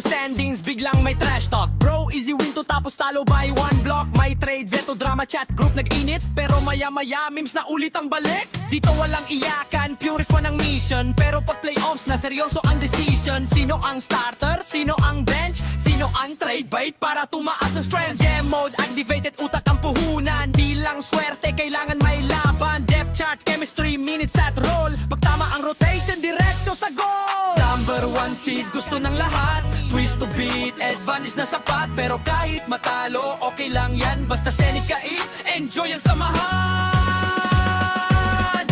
ng standings, biglang may trash talk. Bro, easy win to tapos talo by one block. May trade, veto, drama, chat, group nag-init. Pero maya-maya, memes na ulit ang balik. Dito walang iyakan, pure fun ang mission. Pero pag playoffs na, seryoso ang decision. Sino ang starter? Sino ang bench? Sino ang trade bait para tumaas ang strength? Yeah, mode activated, utak ang puhunan. Di lang swerte, kailangan may laban. Depth chart, chemistry, minutes at roll. Pag tama ang rotation, diretso sa goal. Number one seed, gusto ng lahat. Twist to beat, advantage na sapat. Pero kahit matalo, okay lang yan. Basta Seneca enjoy ang samahan.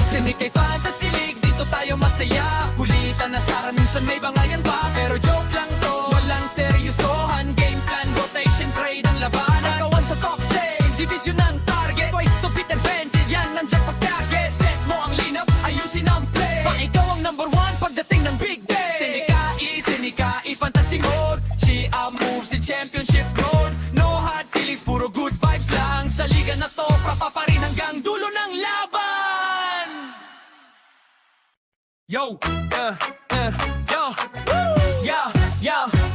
Seneca Fantasy League, dito tayo masaya. Kulitan na Sara, minsan may bangayan pa. Pero joke lang to, walang seryosohan. Game plan, rotation, trade ang labanan. Nagawan sa top save, division ng target. Twice to beat advantage, yan nandiyan pagkage. Set mo ang lineup, ayusin ang play. Pa ikaw ang number one pagdating ng big day. Seneca Fantasy Mode. She moves in championship mode. No hard feelings, puro good vibes lang. Sa liga na to, pa rin hanggang dulo ng laban. Yo,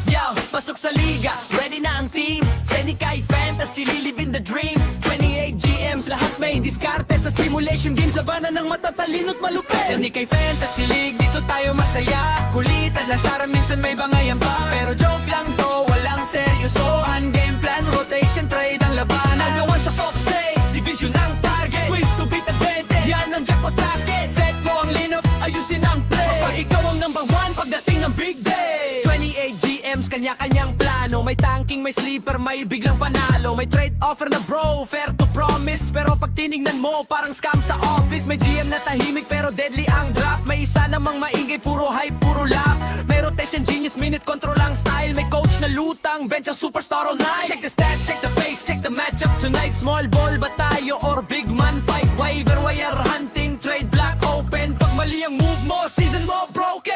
yo, pasok sa liga, ready na ang team. Seneca Fantasy, live in the dream. 28 GMs, lahat may diskarte. Sa simulation games, labanan ng matatalino't malupit. Seneca Fantasy League, dito tayo masaya. Kulitan lang Sara, minsan may bangayan pa. Pero joke lang to, walang seryosohan. Game plan, rotation, trade ang labanan. Nagawan sa top save, division ng target. Twist to beat advantage, yan ang jackpot package. Set mo ang lineup, ayusin ang play. Pag ikaw ang number one pagdating ng big day. 28 GMs, kanya-kanyang plano. May tanking, may sleeper, may biglang panalo. May trade offer na bro, fair to promise. Pero pag tinignan mo, parang scam sa office. May GM na tahimik pero deadly ang draft. May isa namang maingay, puro hype, puro laugh. May rotation, genius, minute control ang style. May coach na lutang, bench ang superstar all night. Check the stats, check the pace, check the matchup tonight. Small ball ba tayo or big man fight? Waiver wire hunting, trade block open. Pag mali ang move mo, season mo broken.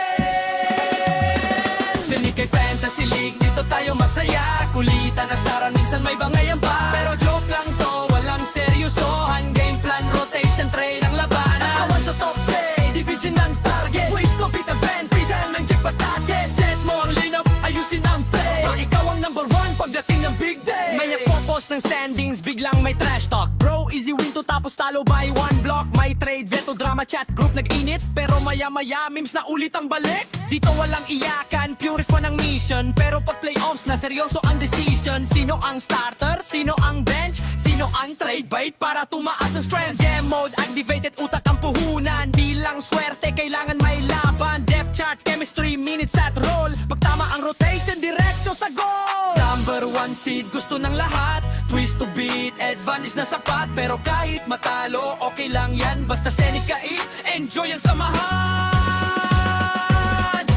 Seneca Fantasy League, dito tayo masaya. Kulitan na Sara, minsan may bangayan pa. Pero joke lang to, walang seryosohan. Game plan, rotation, trade ang labanan. Nagawan sa top save, division ng target. Ways to beat advantage, yan ang jackpot target. Set mo ang lineup, ayusin ang play. Pag ikaw ang number one pagdating ng big day. May nagpo-post ng standings, biglang may trash talk. Bro, easy win to tapos talo by one block. May trade, veto, drama, chat, group nag-init. Pero maya-maya, memes na ulit ang balik. Dito walang iyakan, pure fun ang mission. Pero pag playoffs na, seryoso ang decision. Sino ang starter? Sino ang bench? Sino ang trade bait para tumaas ang strength? Yeah, mode activated, utak ang puhunan. Di lang swerte, kailangan may laban. Depth chart, chemistry, minutes at roll. Pag tama ang rotation, diretso sa goal. Number one seed, gusto ng lahat. Twist to beat, advantage na sapat. Pero kahit matalo, okay lang yan. Basta Seneca enjoy ang samahan.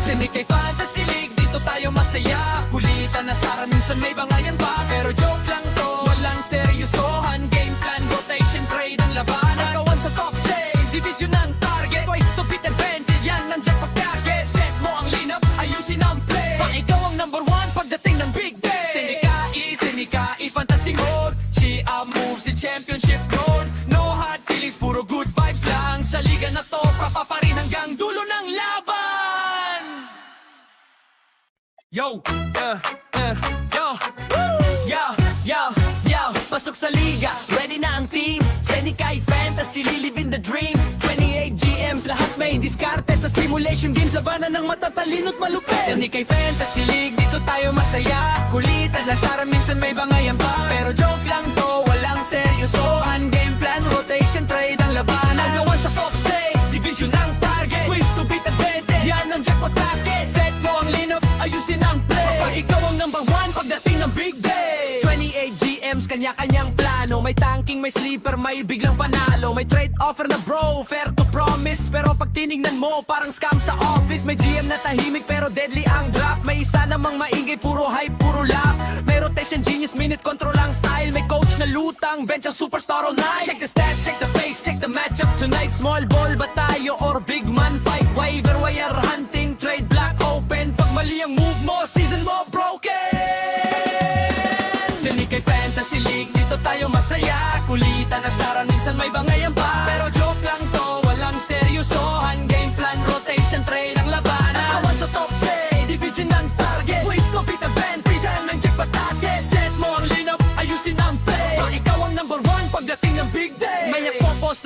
Seneca Fantasy League, dito tayo masaya. Kulitan na Sara, minsan may bangayan pa. Pero joke lang to, walang seryosohan. Game plan, rotation, trade ang labanan. Nagawan sa top save, division ng target. Twice to beat advantage, yan nandiyan pagkage. Set mo ang lineup, ayusin ang play. Pag ikaw ang number one pagdating ng big day. Seneca Fantasy Mode. She moves in championship mode. No hard feelings, puro good vibes lang. Sa liga na to, pa rin hanggang dulo ng laban. Yo, pasok sa liga, ready na ang team. Seneca Fantasy, live in the dream. 28 GMs, lahat may diskarte. Sa simulation games, labanan ng matatalino't malupit. Seneca Fantasy League, dito tayo masaya. Kulitan na Sara, minsan may bangayan pa. Pero joke lang to, walang seryosohan. Game plan, rotation, trade ang labanan. Nagawan sa top save, division ng target. Twist to beat advantage, yan ang jackpot package. Set mo ang lineup, ayusin ang play. Pag ikaw ang number one pagdating ng big day. 28 GMs, kanya-kanyang plano. May tanking, may sleeper, may biglang panalo. May trade offer na bro, fair to promise. Pero pag tinignan mo, parang scam sa office. May GM na tahimik pero deadly ang draft. May isa namang maingay, puro hype, puro laugh. May rotation, genius, minute control ang style. May coach na lutang, bench ang superstar all night. Check the stats, check the pace, check the matchup tonight. Small ball ba tayo or big man fight? Waiver wire hunting, trade block open. Pag mali ang move mo, season mo broken. Seneca Fantasy League, dito tayo masaya. Kulitan na Sara, minsan may bangayan pa. Pero joke lang to, walang seryosohan. Game plan, rotation, trade ang labanan. Nagawan sa top save, division ng target. Ways to beat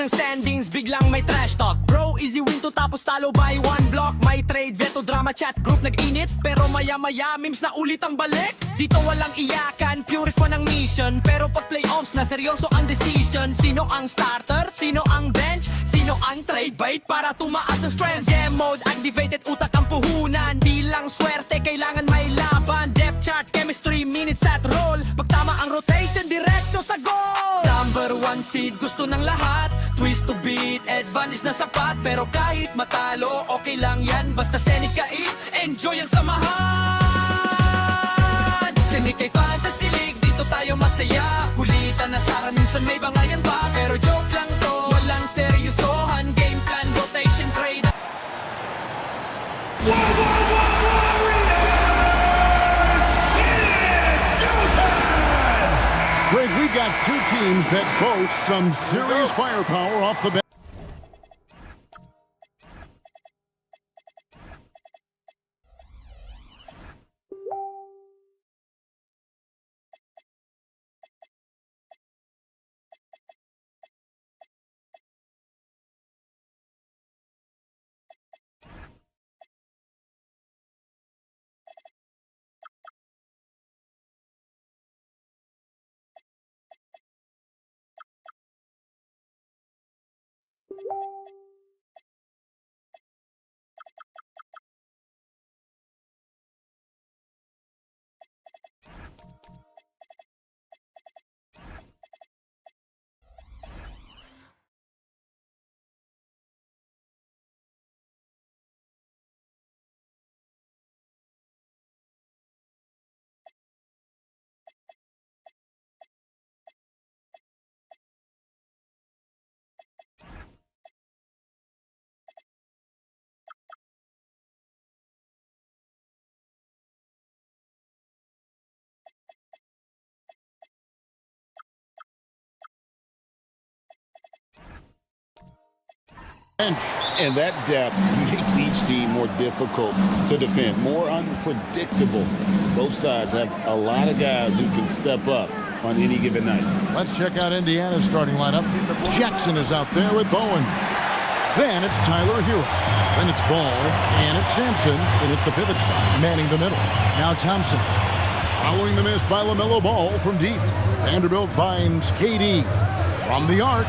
ng standings, biglang may trash talk. Bro, easy win to tapos talo by one block. May trade, veto, drama, chat, group nag-init. Pero maya-maya, memes na ulit ang balik. Dito walang iyakan, pure fun ang mission. Pero pag playoffs na, seryoso ang decision. Sino ang starter? Sino ang bench? Sino ang trade bait para tumaas ang strength? Game mode, activated, utak ang puhunan. Di lang swerte, kailangan may laban. Depth chart, chemistry, minutes at roll. Pag tama ang rotation, diretso sa goal. Number one seed, gusto ng lahat. Twist to beat, advantage na sapat. Pero kahit matalo, okay lang yan. Basta Seneca enjoy ang samahan. Seneca Fantasy League, dito tayo masaya. Kulitan na Sara, minsan may bangayan pa. Pero joke lang to, walang seryosohan. Game plan, rotation, trade. Greg, we've got two teams that boast some serious firepower off the bench. And that depth makes each team more difficult to defend, more unpredictable. Both sides have a lot of guys who can step up on any given night. Let's check out Indiana's starting lineup. Jackson is out there with Bowen. Then it's Tyler Hero. Then it's Ball, and it's Sampson in at the pivot spot, manning the middle. Now Thompson. Following the miss by LaMelo Ball from deep. Vanderbilt finds KD from the arc.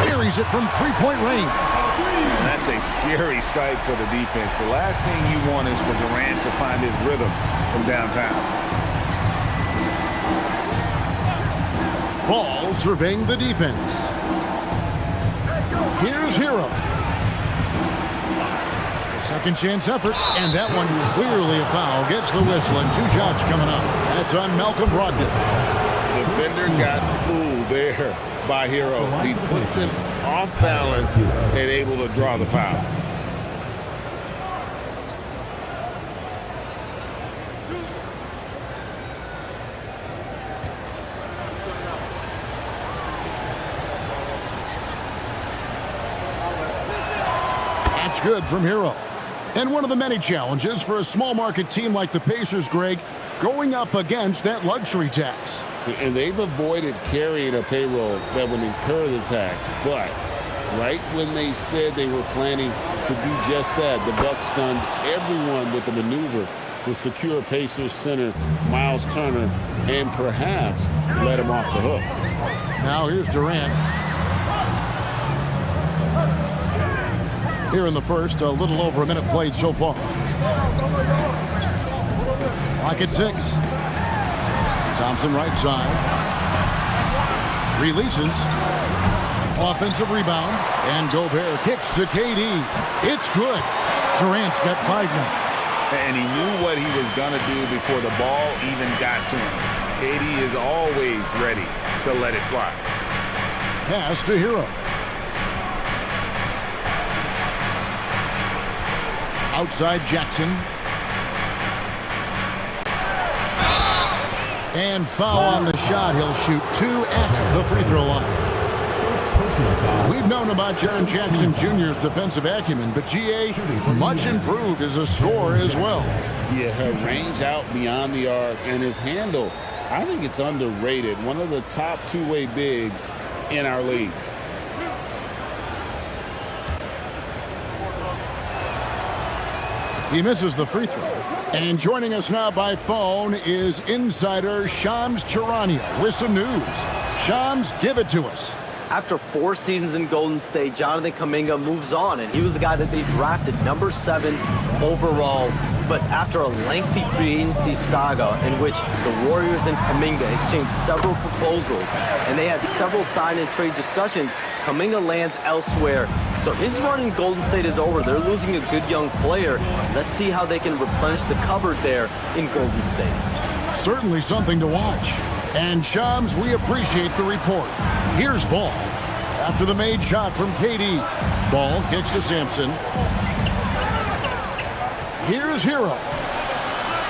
Carries it from three-point range. That's a scary sight for the defense. The last thing you want is for Durant to find his rhythm from downtown. Ball surveying the defense. Here's Hero. A second chance effort, and that one clearly a foul. Gets the whistle, and two shots coming up. That's on Malcolm Brogdon. Defender got fooled there by Hero. He puts him off balance and able to draw the foul. That's good from Hero. And one of the many challenges for a small market team like the Pacers, Greg, going up against that luxury tax. And they've avoided carrying a payroll that would incur the tax. But right when they said they were planning to do just that, the Bucks stunned everyone with the maneuver to secure Pacers center Miles Turner and perhaps let him off the hook. Now here's Durant. Here in the first, a little over a minute played so far. Clock at 6. Thompson right side. Releases. Offensive rebound. And Gobert kicks to KD. It's good. Durant's got 5 now. And he knew what he was going to do before the ball even got to him. KD is always ready to let it fly. Pass to Hero. Outside Jackson. And foul on the shot. He'll shoot 2 at the free throw line. We've known about Jaren Jackson Jr.'s defensive acumen, but GA much improved as a scorer as well. Yeah, her range out beyond the arc and his handle, I think it's underrated. One of the top two-way bigs in our league. He misses the free throw. And joining us now by phone is insider Shams Charania with some news. Shams, give it to us. After 4 seasons in Golden State, Jonathan Kuminga moves on, and he was the guy that they drafted number 7 overall. But after a lengthy free agency saga in which the Warriors and Kuminga exchanged several proposals, and they had several sign and trade discussions, Kuminga lands elsewhere. So his run in Golden State is over. They're losing a good young player. Let's see how they can replenish the cupboard there in Golden State. Certainly something to watch. And Shams, we appreciate the report. Here's Ball. After the made shot from KD. Ball kicks to Sampson. Here's Hero.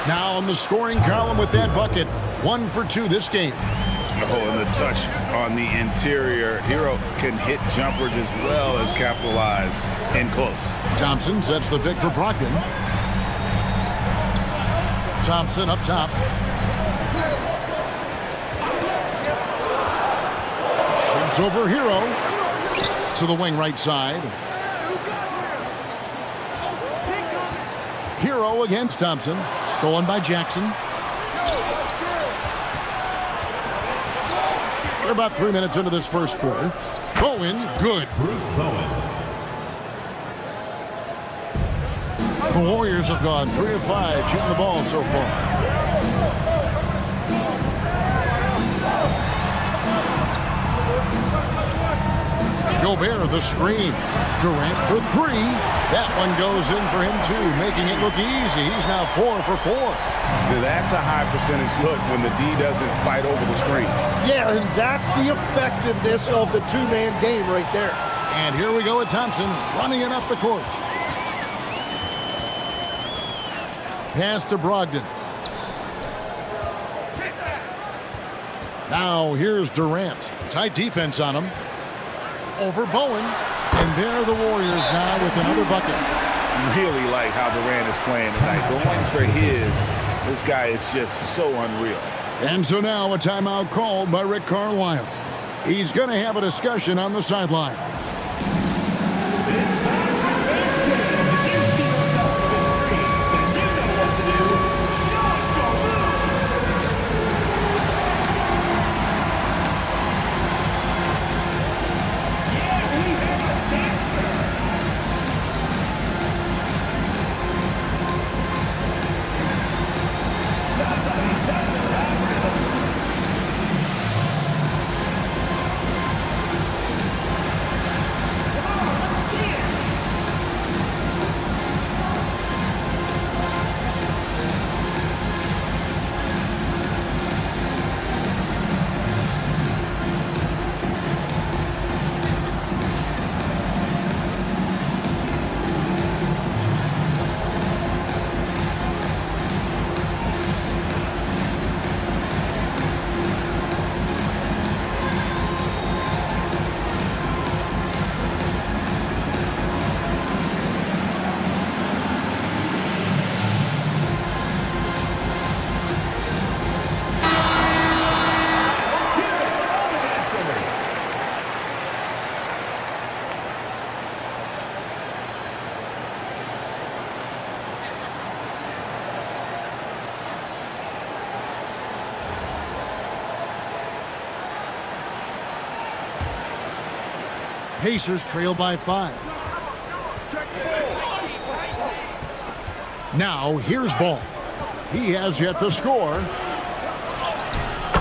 Now on the scoring column with that bucket. 1 for 2 this game. Oh, and the touch on the interior. Hero can hit jumpers as well as capitalize and close. Thompson sets the pick for Brogdon. Thompson up top. Shoots over Hero. To the wing right side. Hero against Thompson. Stolen by Jackson. We're about 3 minutes into this first quarter. Bowen, good. Bruce Bowen. The Warriors have gone 3 of 5 shooting the ball so far. Gobert the screen. Durant for 3. That one goes in for him too, making it look easy. He's now 4 for 4. That's a high percentage look when the D doesn't fight over the screen. Yeah, and that's the effectiveness of the two-man game right there. And here we go with Thompson running it up the court. Pass to Brogdon. Now here's Durant. Tight defense on him. Over Bowen. And there the Warriors now with another bucket. Really like how Durant is playing tonight. Going for his. This guy is just so unreal. And so now a timeout called by Rick Carlisle. He's going to have a discussion on the sideline. Pacers trail by 5. Now here's Ball. He has yet to score.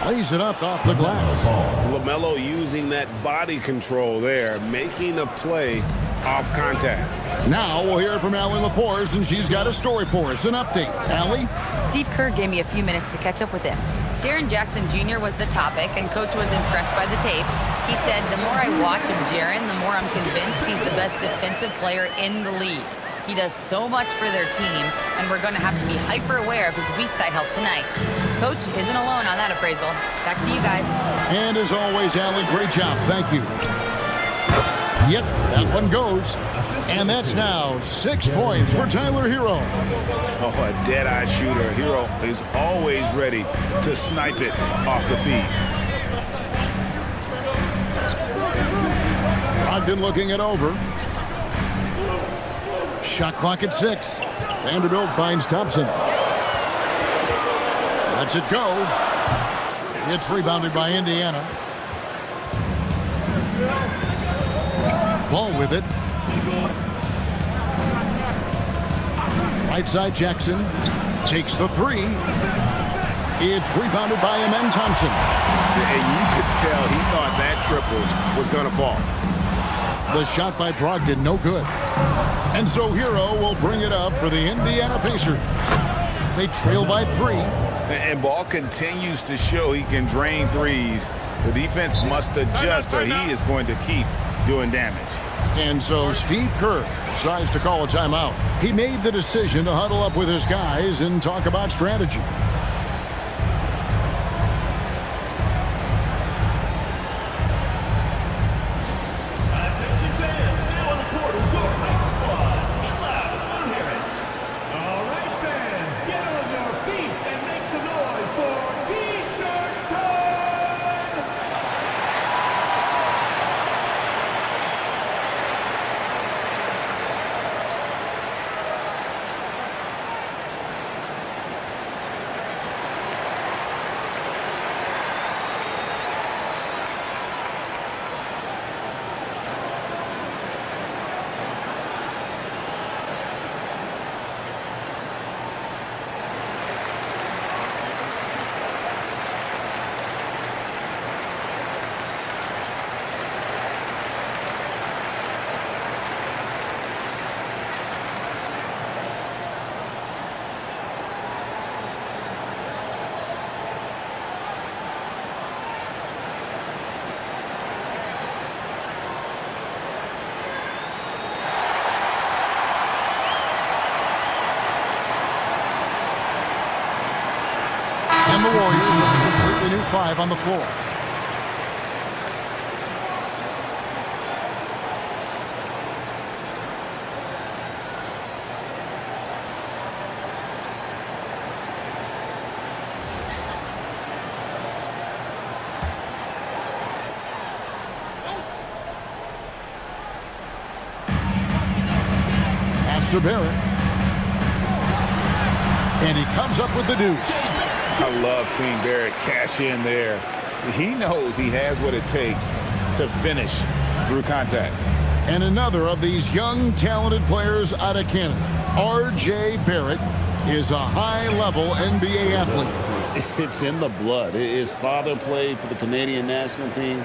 Lays it up off the glass. LaMelo using that body control there, making the play off contact. Now we'll hear from Allie LaForce, and she's got a story for us. An update. Allie? Steve Kerr gave me a few minutes to catch up with him. Jaren Jackson Jr. was the topic, and Coach was impressed by the tape. He said, the more I watch of Jaren, the more I'm convinced he's the best defensive player in the league. He does so much for their team, and we're going to have to be hyper aware of his weak side help tonight. Coach isn't alone on that appraisal. Back to you guys. And as always, Allie, great job. Thank you. Yep, that one goes. And that's now 6 points for Tyler Hero. Oh, a dead-eye shooter. Hero is always ready to snipe it off the feed. Brogdon looking it over. Shot clock at 6. Vanderbilt finds Thompson. Lets it go. It's rebounded by Indiana. Ball with it. Right side, Jackson takes the 3. It's rebounded by Amen Thompson. And you could tell he thought that triple was going to fall. The shot by Brogdon, no good. And so Hero will bring it up for the Indiana Pacers. They trail by 3. And Ball continues to show he can drain threes. The defense must adjust or he is going to keep doing damage. And so Steve Kerr decides to call a timeout. He made the decision to huddle up with his guys and talk about strategy. And the Warriors with a completely new 5 on the floor. Pass to Barrett. And he comes up with the deuce. I love seeing Barrett cash in there. He knows he has what it takes to finish through contact. And another of these young, talented players out of Canada, R.J. Barrett, is a high-level NBA athlete. It's in the blood. His father played for the Canadian national team.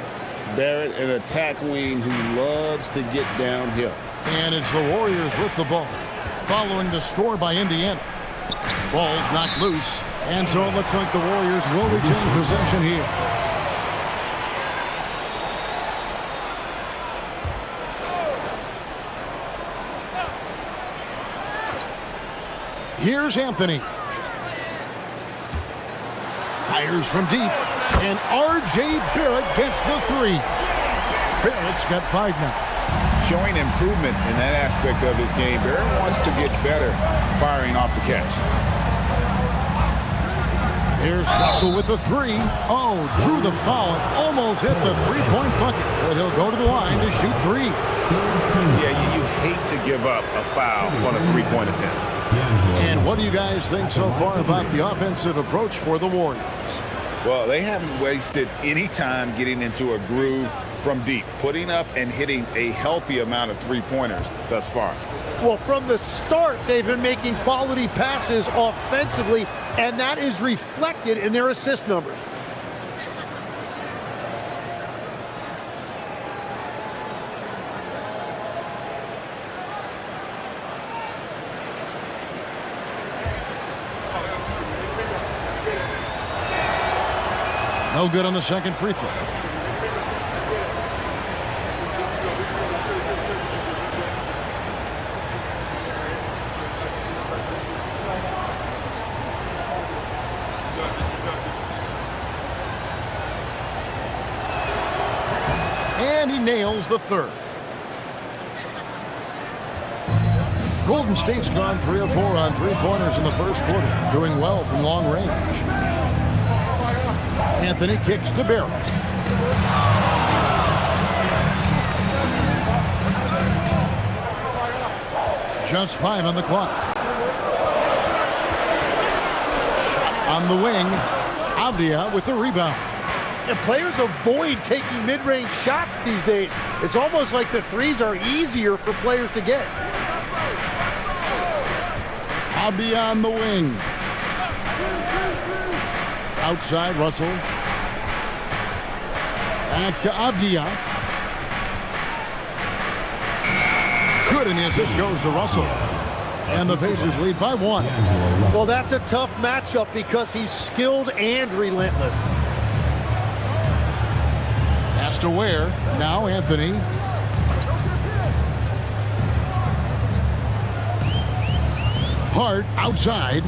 Barrett, an attack wing who loves to get downhill. And it's the Warriors with the ball, following the score by Indiana. Ball's knocked loose, and so it looks like the Warriors will retain possession here. Here's Anthony. Fires from deep, and R.J. Barrett gets the 3. Barrett's got 5 now. Showing improvement in that aspect of his game. Barrett wants to get better firing off the catch. Here's Russell with the 3. Oh, drew the foul and almost hit the 3-point bucket. But he'll go to the line to shoot 3. Yeah, you hate to give up a foul on a 3-point attempt. And what do you guys think so far about the offensive approach for the Warriors? Well, they haven't wasted any time getting into a groove from deep, putting up and hitting a healthy amount of 3-pointers thus far. Well, from the start, they've been making quality passes offensively, and that is reflected in their assist numbers. No good on the second free throw. And he nails the 3rd. Golden State's gone 3 of 4 on 3-pointers in the first quarter, doing well from long range. Anthony kicks to Barrett. Just 5 on the clock. Shot on the wing. Avdia with the rebound. And players avoid taking mid-range shots these days. It's almost like the threes are easier for players to get. Avdia on the wing. Outside, Russell. Back to Avdia. Good, and the assist goes to Russell. And the Pacers lead by 1. Well, that's a tough matchup because he's skilled and relentless. Pass to Ware. Now Anthony. Hart outside.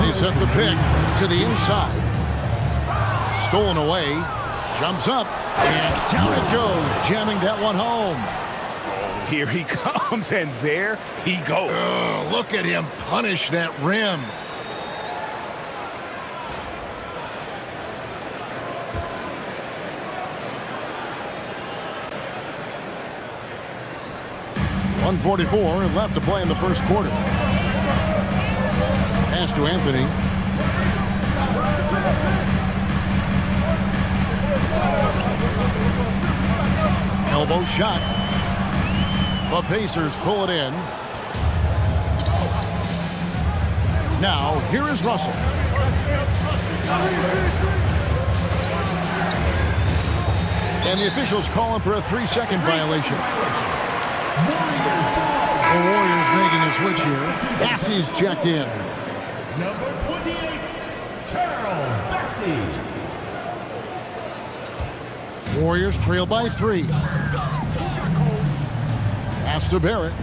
They set the pick to the inside. Stolen away. Jumps up. And down it goes. Jamming that one home. Here he comes, and there he goes. Oh, look at him punish that rim. .144 left to play in the first quarter. Pass to Anthony. Elbow shot. The Pacers pull it in. Now, here is Russell. And the officials calling for a 3-second violation. The Warriors making a switch here. Bassey's checked in. Number 28, Charles Bassey. Warriors trail by 3. Pass to Barrett.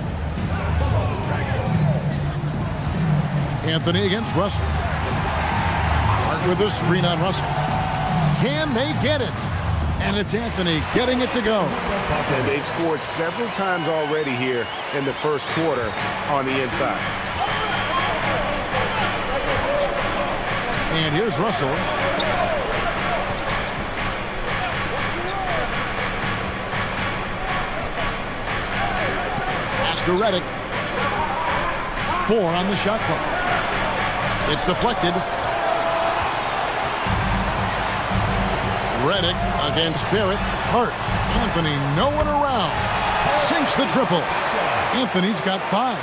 Anthony against Russell. Hart with a screen on Russell. Can they get it? And it's Anthony getting it to go. And they've scored several times already here in the first quarter on the inside. And here's Russell. Pass to Redick. 4 on the shot clock. It's deflected. Redick against Barrett. Hart. Anthony nowhere around. Sinks the triple. Anthony's got 5.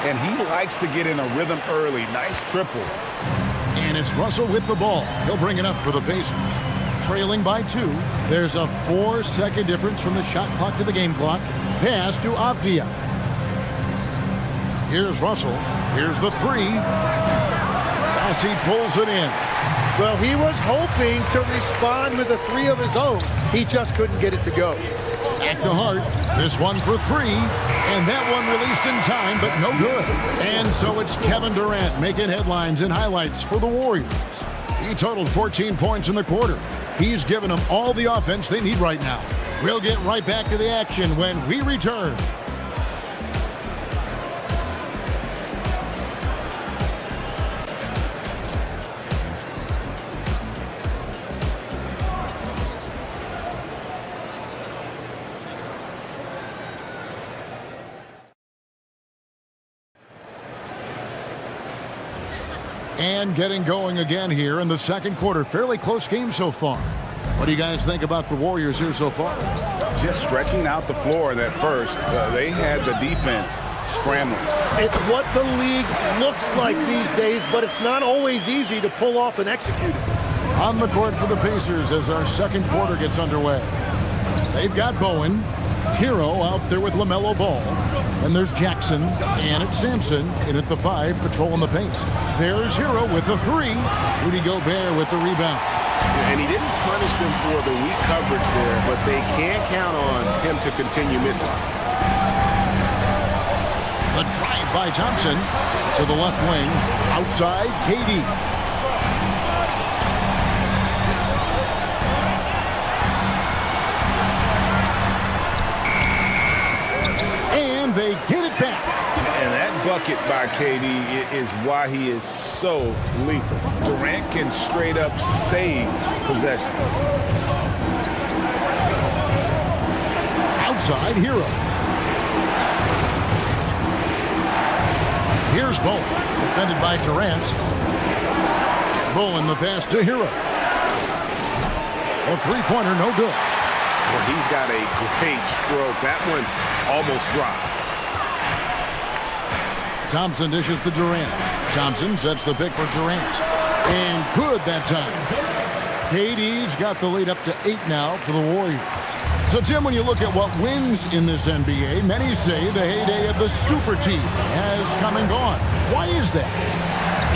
And he likes to get in a rhythm early. Nice triple. And it's Russell with the ball. He'll bring it up for the Pacers. Trailing by 2. There's a 4-second difference from the shot clock to the game clock. Pass to Avdia. Here's Russell. Here's the 3. As he pulls it in. Well, he was hoping to respond with a 3 of his own. He just couldn't get it to go. Back to Hart. This one for 3. And that one released in time, but no good. And so it's Kevin Durant making headlines and highlights for the Warriors. He totaled 14 points in the quarter. He's given them all the offense they need right now. We'll get right back to the action when we return. And getting going again here in the second quarter. Fairly close game so far. What do you guys think about the Warriors here so far? Just stretching out the floor at first. They had the defense scrambling. It's what the league looks like these days, but it's not always easy to pull off and execute it. On the court for the Pacers as our second quarter gets underway. They've got Bowen. Hero out there with LaMelo Ball. And there's Jackson, and it's Sampson in at the 5, patrolling the paint. There's Hero with the 3. Rudy Gobert with the rebound. And he didn't punish them for the weak coverage there, but they can't count on him to continue missing. The drive by Thompson to the left wing. Outside, KD. And they get it back. And that bucket by KD is why he is so lethal. Durant can straight up save possession. side, Hero. Here's Bowen, defended by Durant. Bowen the pass to Hero. A three-pointer, no good. Well, he's got a great stroke. That one almost dropped. Thompson dishes to Durant. Thompson sets the pick for Durant. And good that time. KD's got the lead up to 8 now for the Warriors. So, Tim, when you look at what wins in this NBA, many say the heyday of the super team has come and gone. Why is that?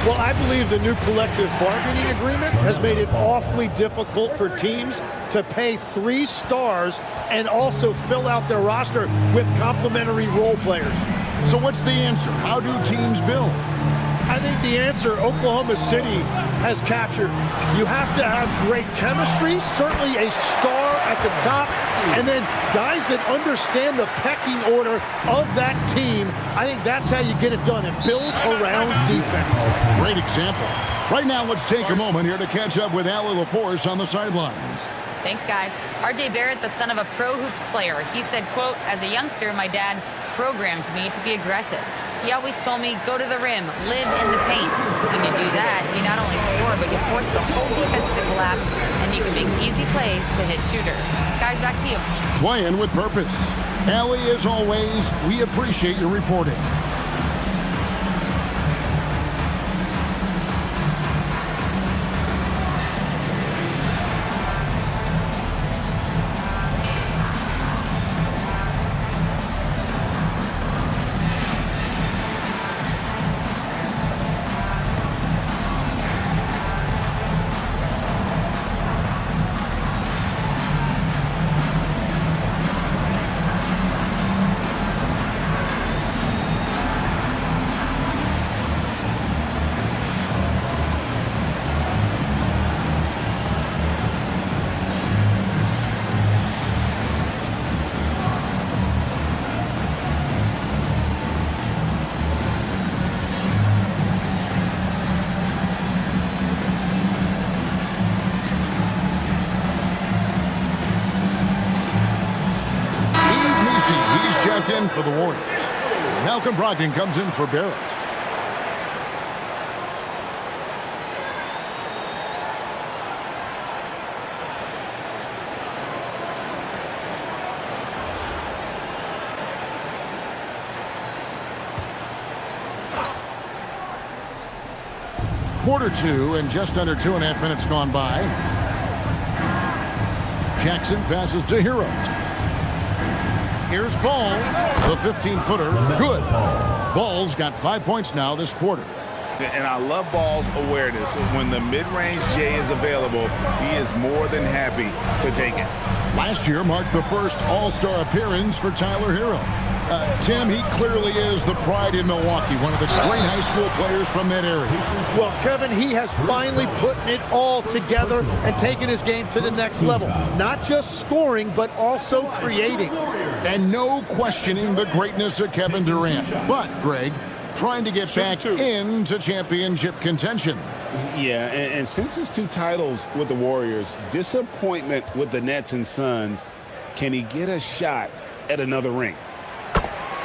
Well, I believe the new collective bargaining agreement has made it awfully difficult for teams to pay 3 stars and also fill out their roster with complementary role players. So what's the answer? How do teams build? I think the answer Oklahoma City has captured. You have to have great chemistry, certainly a star at the top, and then guys that understand the pecking order of that team. I think that's how you get it done and build around defense. Great example. Right now, let's take a moment here to catch up with Allie LaForce on the sidelines. Thanks, guys. RJ Barrett, the son of a pro hoops player, he said, quote, "As a youngster, my dad programmed me to be aggressive. He always told me, go to the rim, live in the paint. When you do that, you not only score, but you force the whole defense to collapse, and you can make easy plays to hit shooters." Guys, back to you. Playing with purpose. Allie, as always, we appreciate your reporting. In for the Warriors. Malcolm Brogdon comes in for Barrett. Quarter 2 and just under 2.5 minutes gone by. Jackson passes to Hero. Here's Ball, the 15-footer, good. Ball's got 5 points now this quarter. And I love Ball's awareness. When the mid-range J is available, he is more than happy to take it. Last year marked the first All-Star appearance for Tyler Hero. Tim, he clearly is the pride in Milwaukee, one of the great high school players from that area. Well, Kevin, he has finally put it all together and taken his game to the next level. Not just scoring, but also creating. And no questioning the greatness of Kevin Durant. But, Greg, trying to get back into championship contention. Yeah, and since his 2 titles with the Warriors, disappointment with the Nets and Suns, can he get a shot at another ring?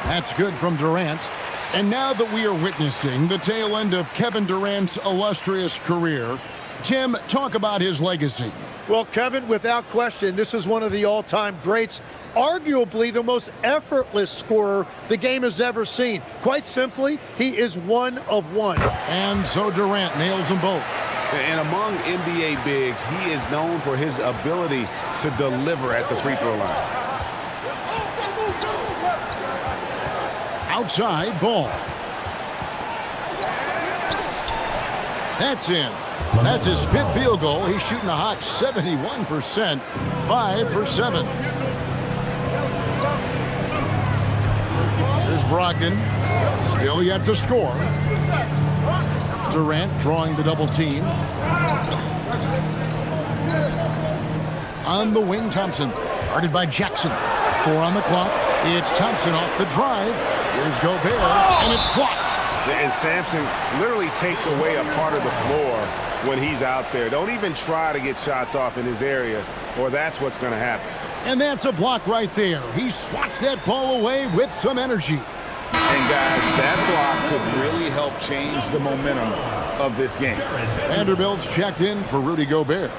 That's good from Durant. And now that we are witnessing the tail end of Kevin Durant's illustrious career, Tim, talk about his legacy. Well, Kevin, without question, this is one of the all-time greats, arguably the most effortless scorer the game has ever seen. Quite simply, he is one of one. And so Durant nails them both. And among NBA bigs, he is known for his ability to deliver at the free throw line. Outside Ball. That's in. That's his 5th field goal. He's shooting a hot 71%, 5 for 7. Here's Brogdon, still yet to score. Durant drawing the double team. On the wing, Thompson, guarded by Jackson. 4 on the clock. It's Thompson off the drive. Here's Gobert, and it's blocked. And Sampson literally takes away a part of the floor when he's out there. Don't even try to get shots off in his area, or that's what's going to happen. And that's a block right there. He swats that ball away with some energy. And guys, that block could really help change the momentum of this game. Vanderbilt's checked in for Rudy Gobert.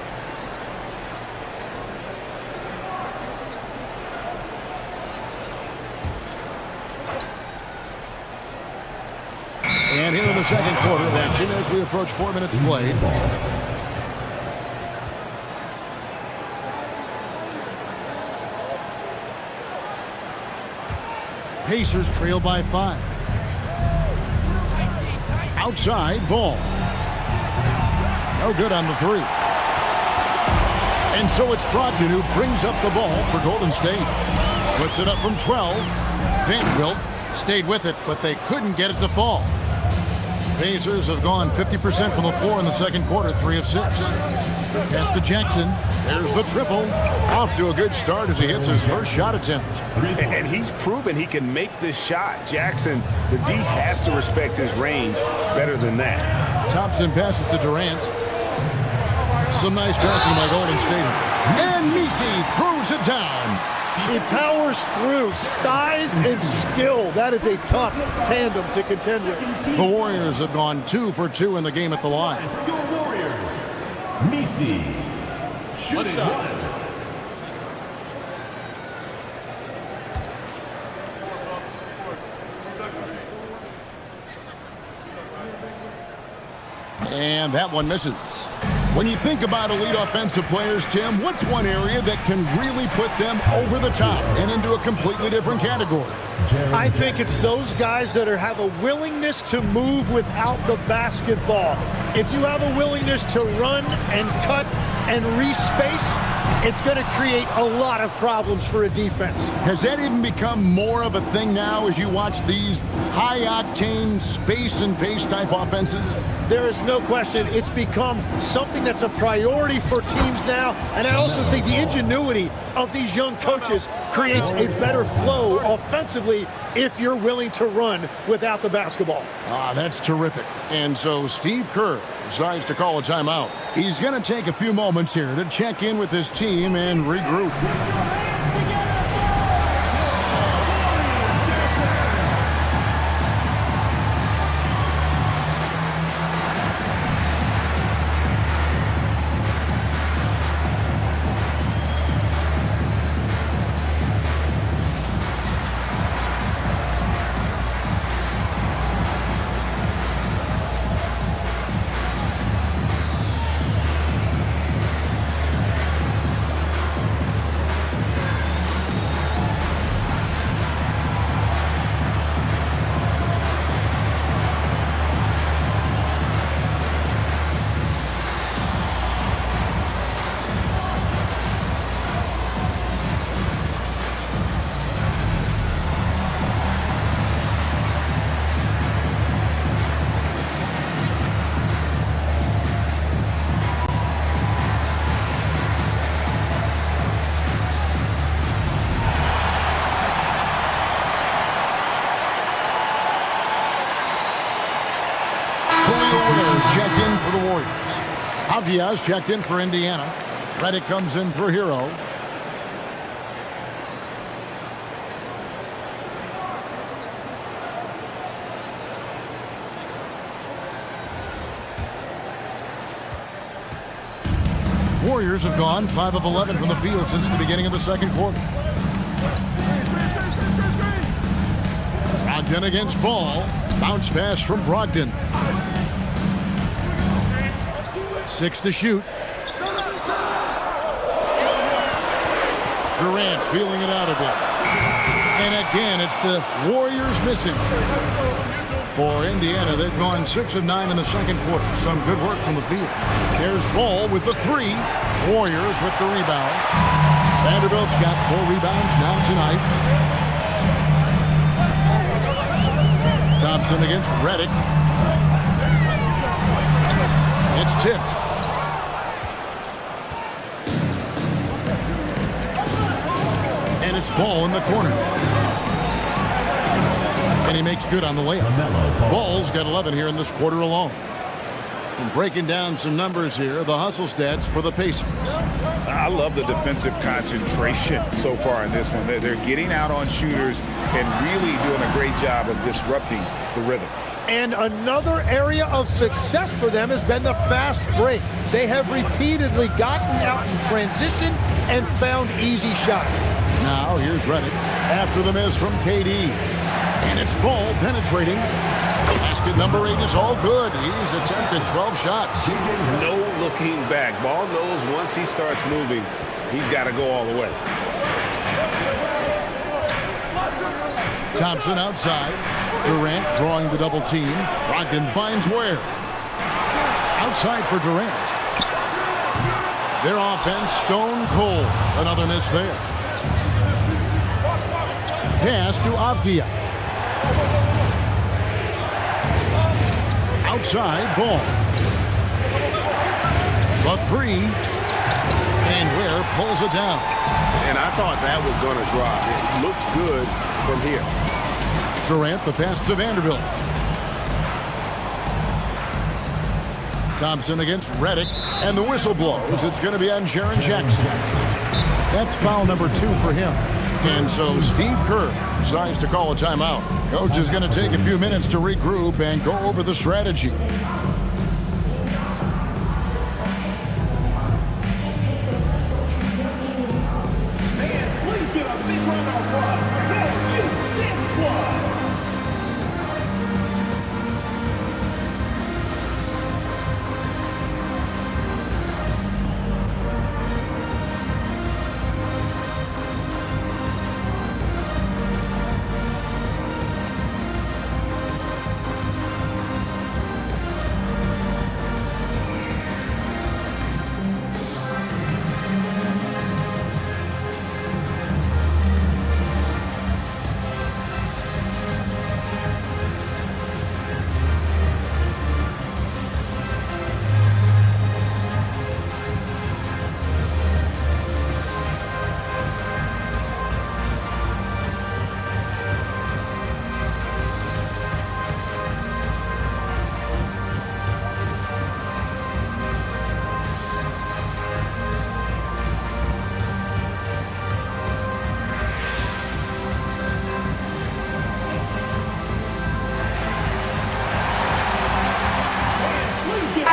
And here in the second quarter of action as we approach 4 minutes played. Pacers trail by 5. Outside, Ball. No good on the 3. And so it's Brogdon who brings up the ball for Golden State. Puts it up from 12. Vanderbilt stayed with it, but they couldn't get it to fall. Pacers have gone 50% from the floor in the second quarter, 3 of 6. Pass to Jackson. There's the triple. Off to a good start as he hits his first shot attempt. And he's proven he can make this shot. Jackson, the D has to respect his range better than that. Thompson passes to Durant. Some nice passing by Golden State. And Messi throws it down. He powers through. Size and skill. That is a tough tandem to contend with. The Warriors have gone 2 for 2 in the game at the line. Your Warriors, Messi, shooting one. And that one misses. When you think about elite offensive players, Tim, what's one area that can really put them over the top and into a completely different category? I think it's those guys that have a willingness to move without the basketball. If you have a willingness to run and cut and respace, it's going to create a lot of problems for a defense. Has that even become more of a thing now as you watch these high-octane space and pace type offenses? There is no question it's become something that's a priority for teams now, and I also think the ingenuity of these young coaches creates a better flow offensively if you're willing to run without the basketball. That's terrific. And so Steve Kerr decides to call a timeout. He's going to take a few moments here to check in with his team and regroup. Checked in for the Warriors. Aviaz checked in for Indiana. Redick comes in for Hero. Warriors have gone 5 of 11 from the field since the beginning of the second quarter. Brogdon against Ball. Bounce pass from Brogdon. 6 to shoot. Durant feeling it out a bit. And again, it's the Warriors missing. For Indiana, they've gone 6 of 9 in the second quarter. Some good work from the field. There's Ball with the 3. Warriors with the rebound. Vanderbilt's got 4 rebounds now tonight. Thompson against Redick. It's tipped. And it's Ball in the corner. And he makes good on the layup. Ball's got 11 here in this quarter alone. And breaking down some numbers here, the hustle stats for the Pacers. I love the defensive concentration so far in this one. They're getting out on shooters and really doing a great job of disrupting the rhythm. And another area of success for them has been the fast break. They have repeatedly gotten out in transition and found easy shots. Now here's Redick after the miss from KD. And it's Ball penetrating. Basket number 8 is all good. He's attempted 12 shots. No looking back. Ball knows once he starts moving, he's got to go all the way. Thompson outside. Durant drawing the double team. Brogdon finds Ware. Outside for Durant. Their offense stone cold. Another miss there. Pass to Avdia. Outside Ball. The 3. And Ware pulls it down. And I thought that was going to drop. It looked good from here. Durant the pass to Vanderbilt. Thompson against Redick. And the whistle blows. It's going to be on Jaren Jackson. That's foul number 2 for him. And so Steve Kerr decides to call a timeout. Coach is going to take a few minutes to regroup and go over the strategy. Please give a big round of applause. This one.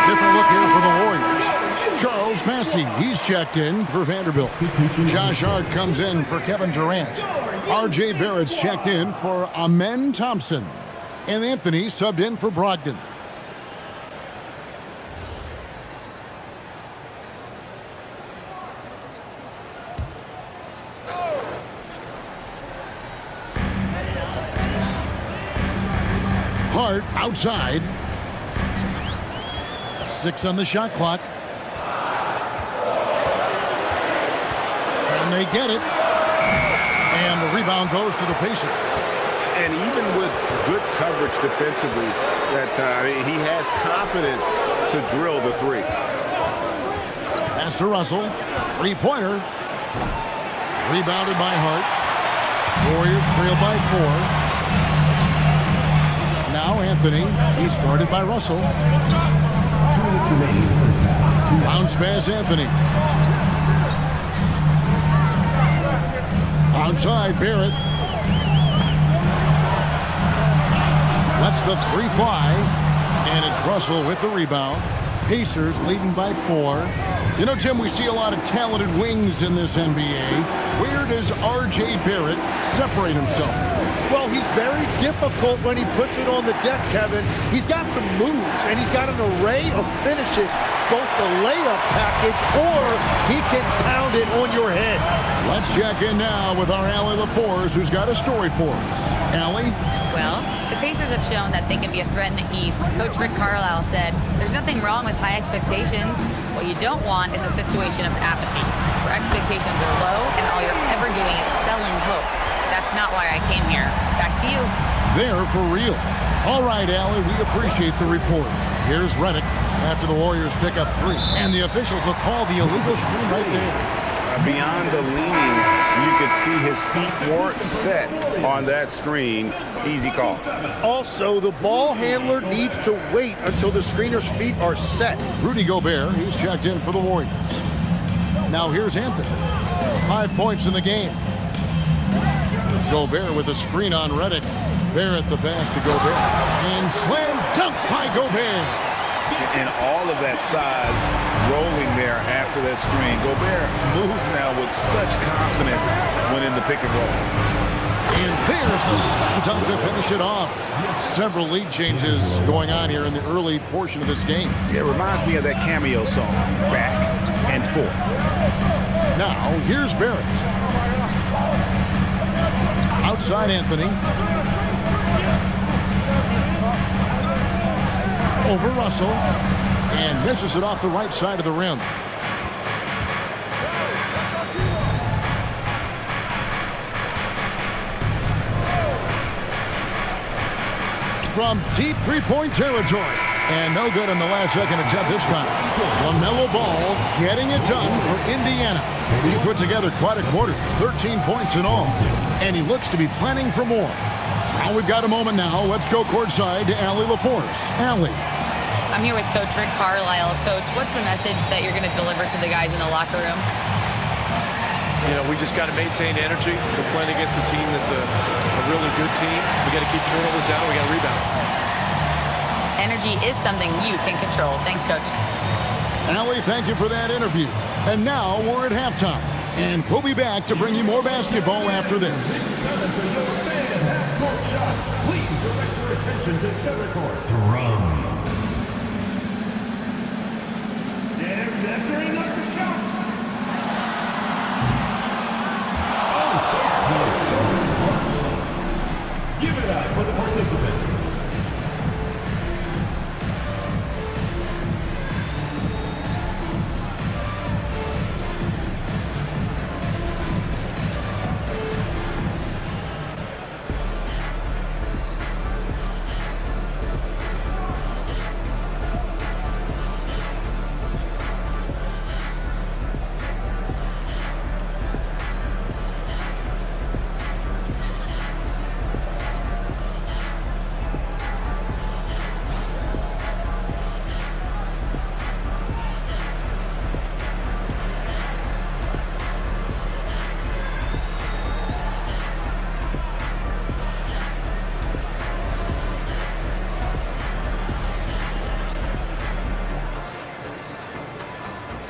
Different look here for the Warriors. Charles Massey, he's checked in for Vanderbilt. Josh Hart comes in for Kevin Durant. R.J. Barrett's checked in for Amen Thompson. And Anthony subbed in for Brogdon. Hart outside. 6 on the shot clock. And they get it. And the rebound goes to the Pacers. And even with good coverage defensively that time, he has confidence to drill the 3. Pass to Russell. 3-pointer. Rebounded by Hart. Warriors trail by 4. Now Anthony. He's guarded by Russell. 2 minutes remaining in the first half. Bounce pass Anthony. Onside Barrett. Lets the 3 fly. And it's Russell with the rebound. Pacers leading by 4. You know, Tim, we see a lot of talented wings in this NBA. Where does R.J. Barrett separate himself? Well, he's very difficult when he puts it on the deck, Kevin. He's got some moves, and he's got an array of finishes, both the layup package or he can pound it on your head. Let's check in now with our Allie LaForce, who's got a story for us. Allie? Well, the Pacers have shown that they can be a threat in the East. Coach Rick Carlisle said, there's nothing wrong with high expectations. What you don't want is a situation of apathy, where expectations are low and all you're ever doing is selling hope. That's not why I came here. Back to you. They're for real. All right, Allie, we appreciate the report. Here's Redick after the Warriors pick up 3. And the officials will call the illegal screen right there. Beyond the leaning, you could see his feet weren't set on that screen. Easy call. Also, the ball handler needs to wait until the screener's feet are set. Rudy Gobert, he's checked in for the Warriors. Now here's Anthony. 5 points in the game. Gobert with a screen on Redick. Barrett the pass to Gobert. And slam dunk by Gobert. And all of that size rolling there after that screen. Gobert moves now with such confidence when in the pick and roll. And there's the slam dunk to finish it off. Several lead changes going on here in the early portion of this game. It reminds me of that Cameo song, Back and Forth. Now, here's Barrett. Outside Anthony. Over Russell. And misses it off the right side of the rim. From deep three-point territory. And no good in the last second attempt this time. LaMelo Ball getting it done for Indiana. He put together quite a quarter, 13 points in all. And he looks to be planning for more. Now we've got a moment now. Let's go courtside to Allie LaForce. Allie. I'm here with Coach Rick Carlisle. Coach, what's the message that you're going to deliver to the guys in the locker room? You know, we just got to maintain energy. We're playing against a team that's a really good team. We got to keep turnovers down. We got to rebound. Energy is something you can control. Thanks, Coach. Allie, thank you for that interview. And now we're at halftime. And we'll be back to bring you more basketball after this. Please direct your attention to center court. Drums. They're measuring up the shot. Give it up for the participants.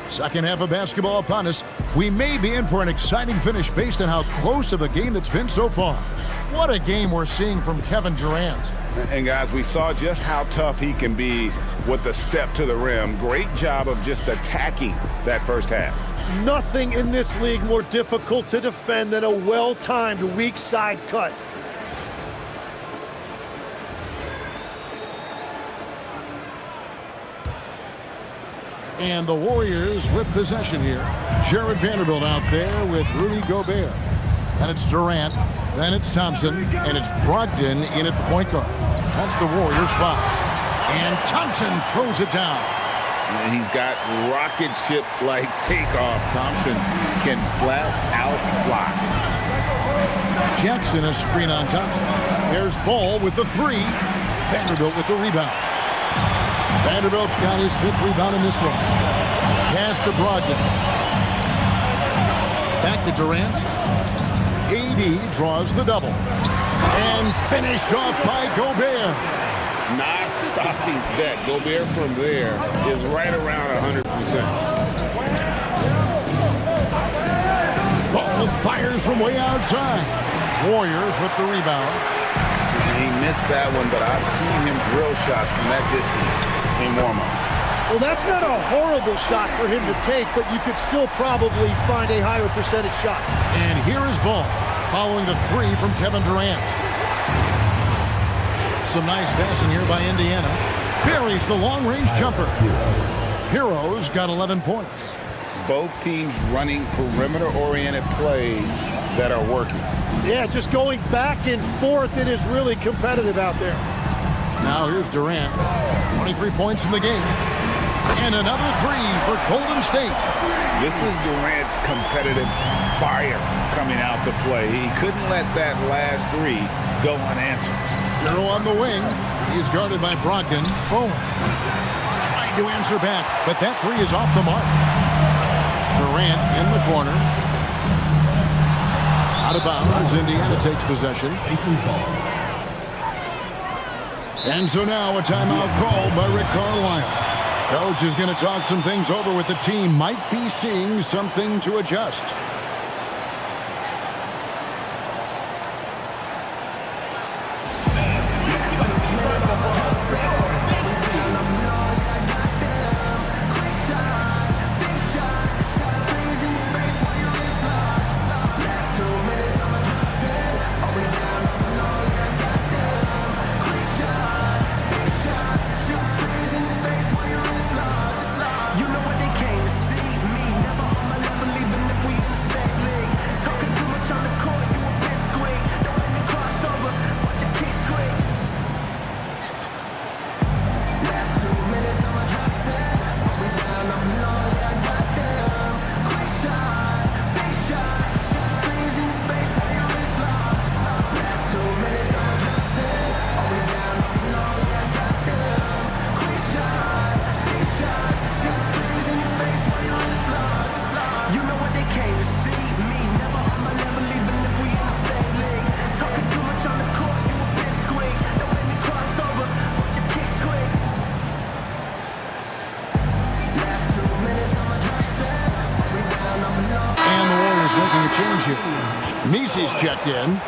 Second half of basketball upon us. We may be in for an exciting finish based on how close of a game that's been so far. What a game we're seeing from Kevin Durant. And guys, we saw just how tough he can be with the step to the rim. Great job of just attacking that first half. Nothing in this league more difficult to defend than a well-timed weak side cut. And the Warriors with possession here. Jared Vanderbilt out there with Rudy Gobert. And it's Durant. Then it's Thompson. And it's Brogdon in at the point guard. That's the Warriors' foul. And Thompson throws it down. And he's got rocket ship-like takeoff. Thompson can flat out fly. Jackson a screen on Thompson. There's Ball with the three. Vanderbilt with the rebound. Vanderbilt's got his 5th rebound in this one. Pass to Brogdon. Back to Durant. KD draws the double. And finished off by Gobert. Not stopping that. Gobert from there is right around 100%. Ball fires from way outside. Warriors with the rebound. He missed that one, but I've seen him drill shots from that distance in warm-up. Well, that's not a horrible shot for him to take, but you could still probably find a higher percentage shot. And here is Ball following the three from Kevin Durant. Some nice passing here by Indiana. Buries the long-range jumper. Heroes got 11 points. Both teams running perimeter-oriented plays that are working. Yeah, just going back and forth. It is really competitive out there. Now here's Durant. 23 points in the game. And another three for Golden State. This is Durant's competitive fire coming out to play. He couldn't let that last three go unanswered. Hero on the wing. He's guarded by Brogdon. Bowen trying to answer back, but that three is off the mark. Durant in the corner. Out of bounds. Indiana takes possession. And so now a timeout called by Rick Carlisle. Coach is going to talk some things over with the team. Might be seeing something to adjust. Mesey's checked in.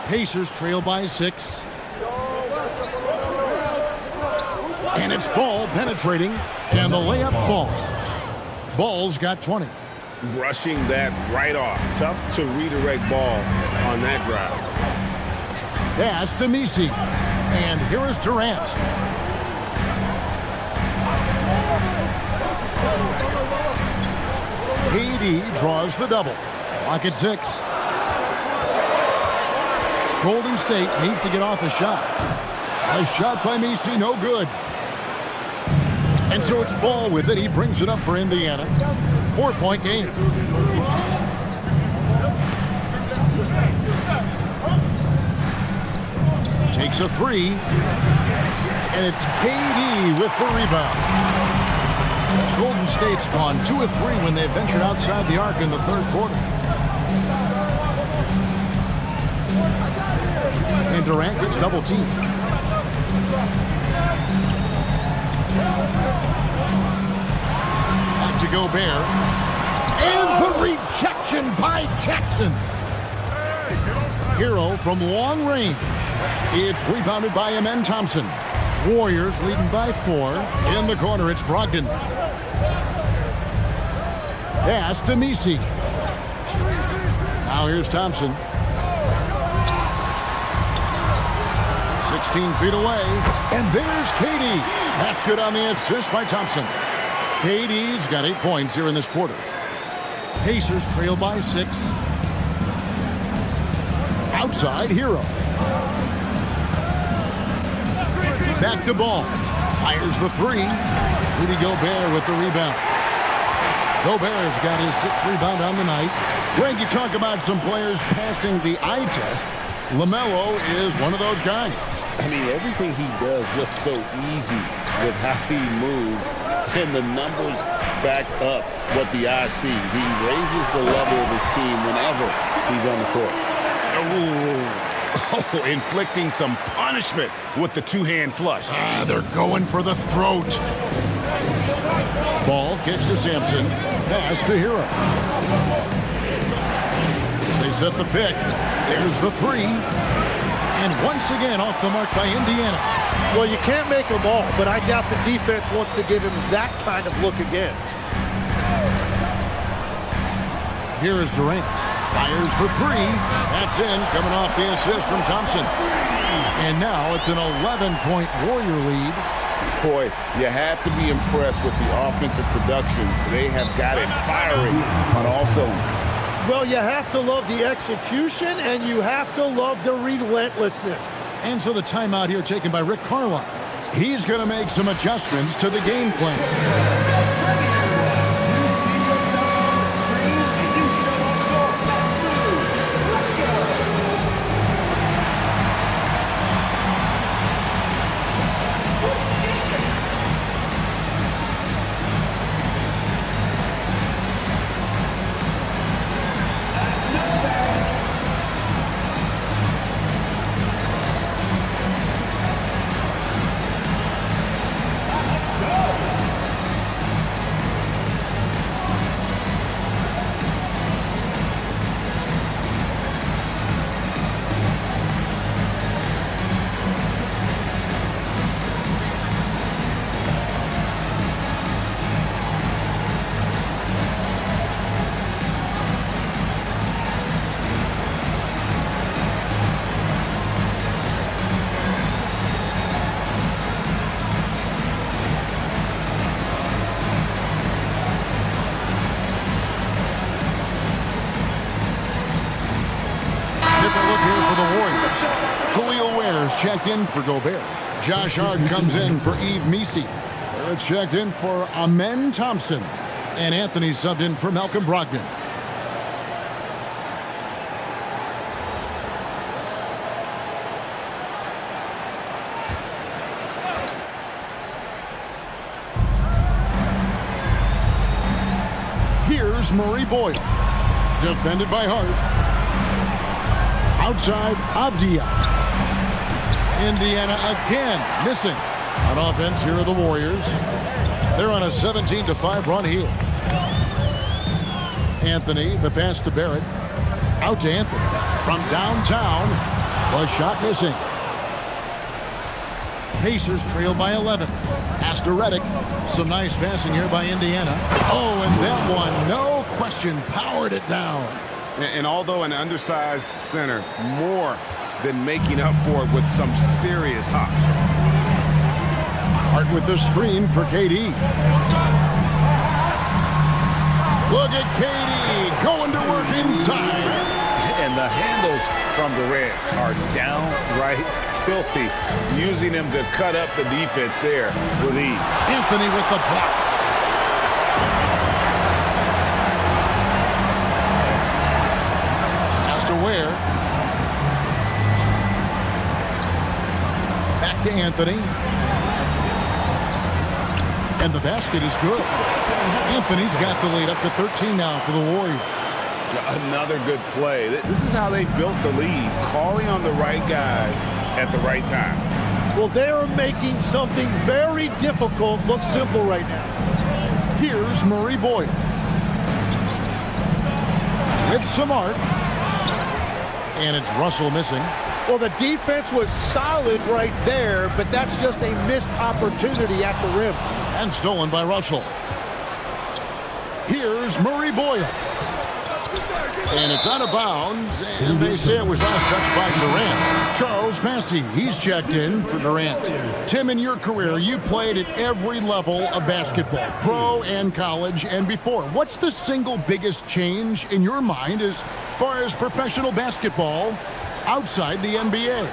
Pacers trail by 6. And it's Ball penetrating, and the layup falls. Ball's got 20. Brushing that right off. Tough to redirect Ball on that drive. Pass to Mesey. And here is Durant. KD draws the double. Clock at 6. Golden State needs to get off a shot. A shot by Mesey, no good. And so it's Ball with it. He brings it up for Indiana. 4-point game. Takes a three. And it's KD with the rebound. Golden State's gone 2 of 3 when they ventured outside the arc in the third quarter. And Durant gets double teamed. Back to Gobert. And the rejection by Jackson. Hero from long range. It's rebounded by Amen Thompson. Warriors leading by 4. In the corner, it's Brogdon. Pass to Mesey. Now here's Thompson. 16 feet away. And there's KD. That's good on the assist by Thompson. KD's got 8 points here in this quarter. Pacers trail by 6. Outside, Hero. Back to Ball. Fires the 3. Rudy Gobert with the rebound. Gobert's got his 6th rebound on the night. Greg, you talk about some players passing the eye test. LaMelo is one of those guys. I mean, everything he does looks so easy with how he moves, and the numbers back up what the eye sees. He raises the level of his team whenever he's on the court. Oh, inflicting some punishment with the two-hand flush. They're going for the throat. Ball gets to Sampson. Pass to Hero. They set the pick. There's the 3. And once again off the mark by Indiana. Well, you can't make them all, but I doubt the defense wants to give him that kind of look again. Here is Durant. Fires for 3. That's in, coming off the assist from Thompson. And now it's an 11-point Warrior lead. Boy, you have to be impressed with the offensive production. They have got it firing on all cylinders. Well, you have to love the execution, and you have to love the relentlessness. And so the timeout here taken by Rick Carlisle. He's going to make some adjustments to the game plan. Checked in for Gobert. Josh Hart comes in for Yves Missi. It's checked in for Amen Thompson. And Anthony subbed in for Malcolm Brogdon. Here's Murray Boyle. Defended by Hart. Outside, Avdia. Indiana again missing. On offense, here are the Warriors. They're on a 17-5 run here. Anthony, the pass to Barrett. Out to Anthony. From downtown, the shot missing. Pacers trail by 11. Pass to Redick. Some nice passing here by Indiana. Oh, and that one, no question, powered it down. And although an undersized center, more than making up for it with some serious hops. Hart with the screen for KD. Look at KD going to work inside. And the handles from Durant are downright filthy, using him to cut up the defense there with ease. Anthony with the block. Has to Ware. Back to Anthony. And the basket is good. Anthony's got the lead up to 13 now for the Warriors. Another good play. This is how they built the lead, calling on the right guys at the right time. Well, they are making something very difficult look simple right now. Here's Murray Boyle. With some arc. And it's Russell missing. Well, the defense was solid right there, but that's just a missed opportunity at the rim. And stolen by Russell. Here's Murray Boyle. And it's out of bounds, and they say it was last touched by Durant. Charles Massey, he's checked in for Durant. Tim, in your career, you played at every level of basketball, pro and college and before. What's the single biggest change in your mind as far as professional basketball outside the NBA?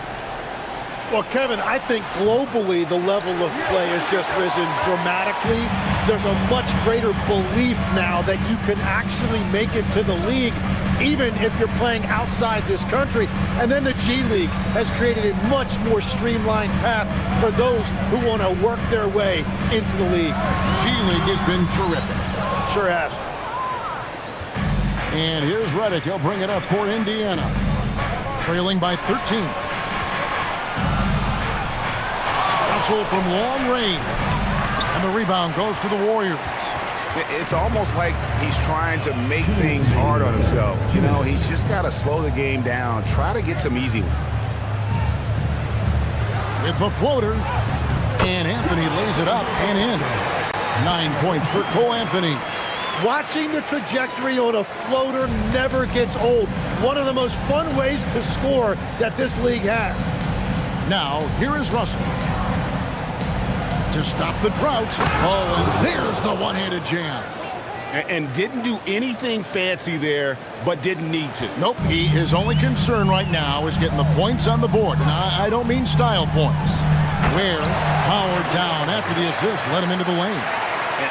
Well, Kevin, I think globally the level of play has just risen dramatically. There's a much greater belief now that you can actually make it to the league, even if you're playing outside this country. And then the G League has created a much more streamlined path for those who want to work their way into the league. G League has been terrific. Sure has. And here's Redick. He'll bring it up for Indiana. Trailing by 13. Russell from long range. And the rebound goes to the Warriors. It's almost like he's trying to make things hard on himself. You know, he's just got to slow the game down. Try to get some easy ones. With the floater. And Anthony lays it up and in. 9 points for Cole Anthony. Watching the trajectory on a floater never gets old. One of the most fun ways to score that this league has. Now, here is Russell. To stop the drought. Oh, and there's the one-handed jam. And didn't do anything fancy there, but didn't need to. Nope, his only concern right now is getting the points on the board. And I don't mean style points. Where Howard down after the assist led him into the lane.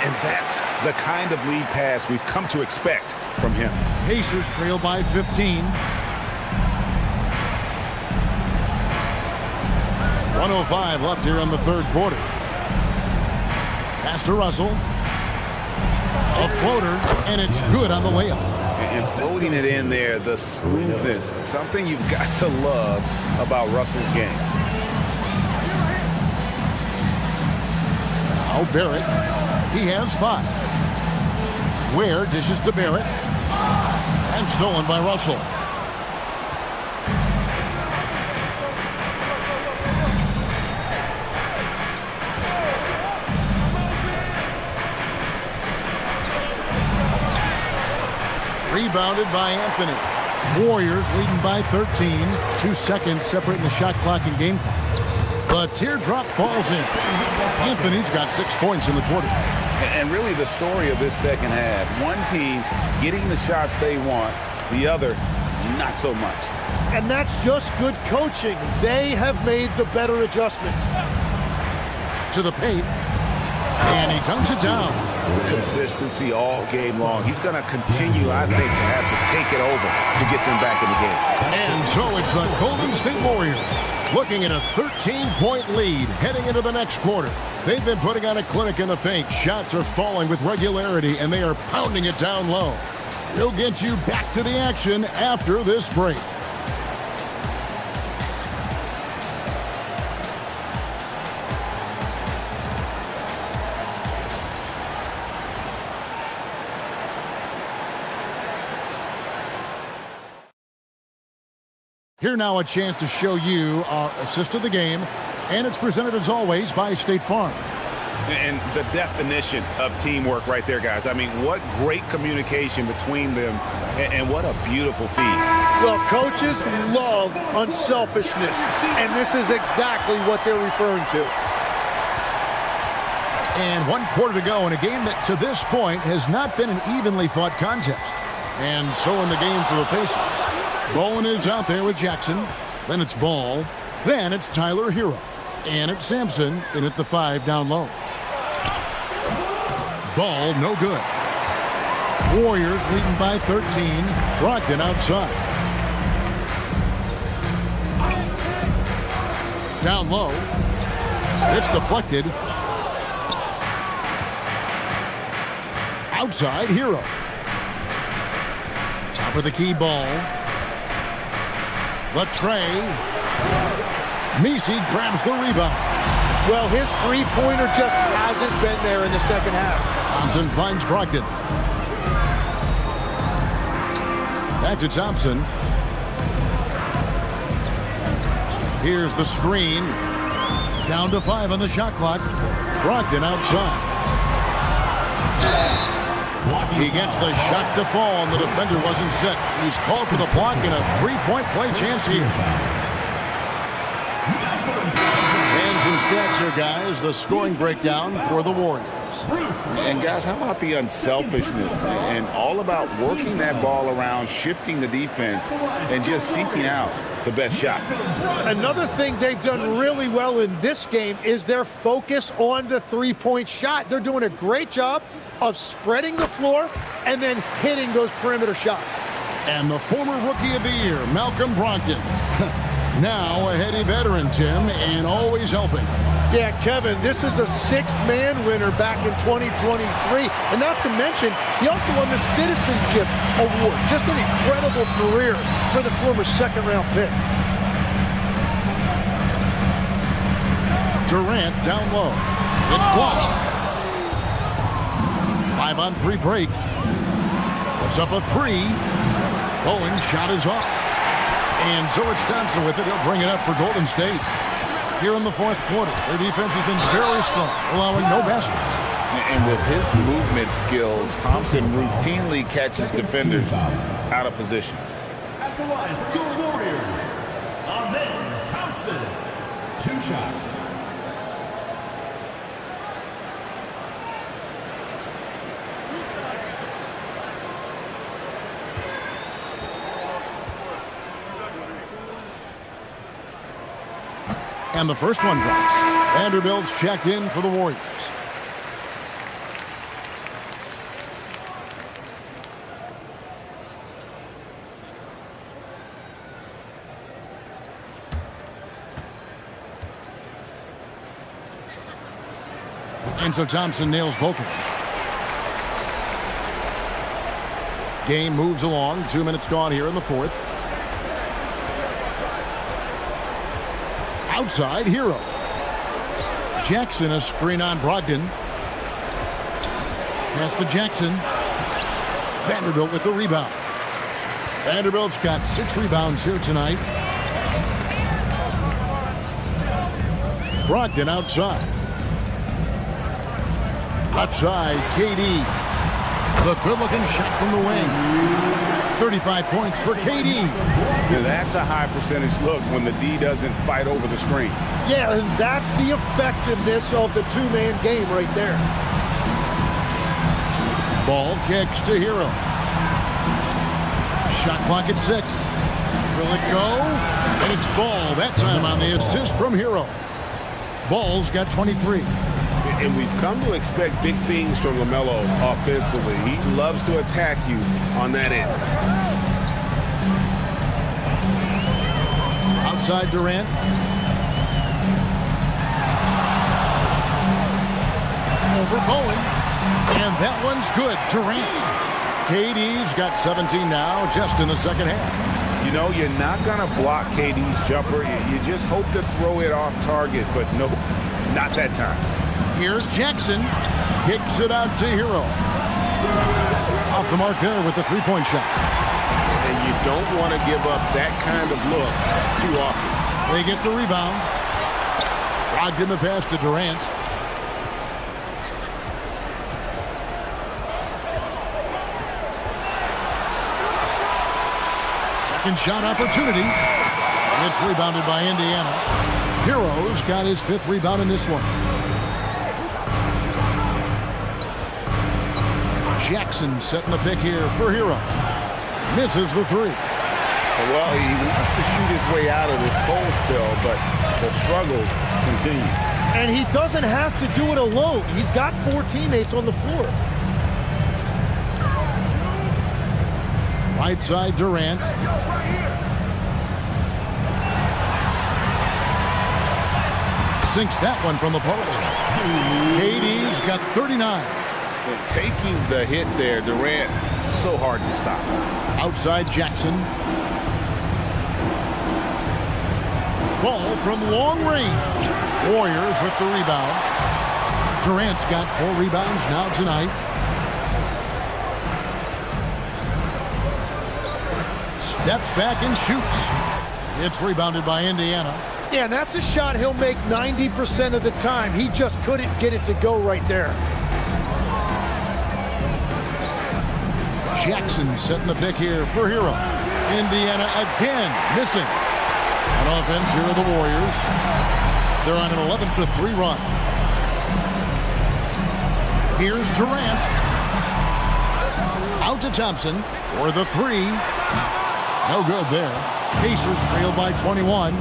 And that's the kind of lead pass we've come to expect from him. Pacers trail by 15. 1:05 left here in the third quarter. Pass to Russell. A floater, and it's good on the layup. And floating it in there, the smoothness, something you've got to love about Russell's game. Now Barrett, he has 5. Ware dishes to Barrett, and stolen by Russell. Rebounded by Anthony. Warriors leading by 13. 2 seconds separating the shot clock and game clock. The teardrop falls in. Anthony's got 6 points in the quarter. And really the story of this second half, one team getting the shots they want, the other not so much. And that's just good coaching. They have made the better adjustments. To the paint. And he dunks it down. Consistency all game long. He's going to continue, I think, to have to take it over to get them back in the game. And so it's the Golden State Warriors looking at a 13-point lead heading into the next quarter. They've been putting on a clinic in the paint. Shots are falling with regularity, and they are pounding it down low. We'll get you back to the action after this break. Here now a chance to show you our assist of the game, and it's presented as always by State Farm. And the definition of teamwork right there, guys. I mean, what great communication between them, and what a beautiful feed. Well, coaches love unselfishness, and this is exactly what they're referring to. And 1 quarter to go in a game that to this point has not been an evenly fought contest. And so in the game for the Pacers. Bowen is out there with Jackson. Then it's Ball. Then it's Tyler Hero. And it's Sampson in at the 5 down low. Ball no good. Warriors leading by 13. Brogdon outside. Down low. It's deflected. Outside Hero. Top of the key Ball. The tray. Messi grabs the rebound. Well, his three-pointer just hasn't been there in the second half. Thompson finds Brogdon. Back to Thompson. Here's the screen. Down to 5 on the shot clock. Brogdon outside. He gets the shot to fall, and the defender wasn't set. He's called for the block and a 3-point play chance here. And some stats here, guys. The scoring breakdown for the Warriors. And guys, how about the unselfishness and all about working that ball around, shifting the defense, and just seeking out the best shot. Another thing they've done really well in this game is their focus on the three-point shot. They're doing a great job of spreading the floor and then hitting those perimeter shots. And the former Rookie of the Year, Malcolm Brogdon. Now a heady veteran, Tim, and always helping. Yeah, Kevin, this is a 6th-man winner back in 2023. And not to mention, he also won the Citizenship Award. Just an incredible career for the former second-round pick. Durant down low. It's blocked. 5-on-3 break. Puts up a 3. Bowen's shot is off. And so it's Thompson with it. He'll bring it up for Golden State. Here in the 4th quarter, their defense has been very strong, allowing no baskets. And with his movement skills, Thompson routinely catches defenders out of position. At the line for your Warriors, Ahmed Thompson. 2 shots. And the first one drops. Vanderbilt's checked in for the Warriors. And so Thompson nails both of them. Game moves along. 2 minutes gone here in the fourth. Outside, Hero. Jackson, a screen on Brogdon. Pass to Jackson. Vanderbilt with the rebound. Vanderbilt's got 6 rebounds here tonight. Brogdon outside. Left side, KD. The good-looking shot from the wing. 35 points for KD. Yeah, that's a high percentage look when the D doesn't fight over the screen. Yeah, and that's the effectiveness of the two-man game right there. Ball kicks to Hero. Shot clock at 6. Will it go? And it's Ball. That time on the assist from Hero. Ball's got 23. And we've come to expect big things from LaMelo offensively. He loves to attack you on that end. Outside Durant. Over Bowen. And that one's good. Durant. KD's got 17 now, just in the second half. You know, you're not going to block KD's jumper. You just hope to throw it off target, but nope, not that time. Here's Jackson. Kicks it out to Hero. Off the mark there with the three-point shot. And you don't want to give up that kind of look too often. They get the rebound. Brogdon the pass to Durant. Second shot opportunity. It's rebounded by Indiana. Hero's got his 5th rebound in this one. Jackson setting the pick here for Hero. Misses the 3. Well, he wants to shoot his way out of this cold spell, but the struggles continue. And he doesn't have to do it alone. He's got 4 teammates on the floor. Right side, Durant. Sinks that one from the post. KD's got 39. And taking the hit there, Durant, so hard to stop. Outside Jackson. Ball from long range. Warriors with the rebound. Durant's got 4 rebounds now tonight. Steps back and shoots. It's rebounded by Indiana. Yeah, and that's a shot he'll make 90% of the time. He just couldn't get it to go right there. Jackson setting the pick here for Hero. Indiana again missing. On offense, here are the Warriors. They're on an 11-3 run. Here's Durant. Out to Thompson for the 3. No good there. Pacers trail by 21.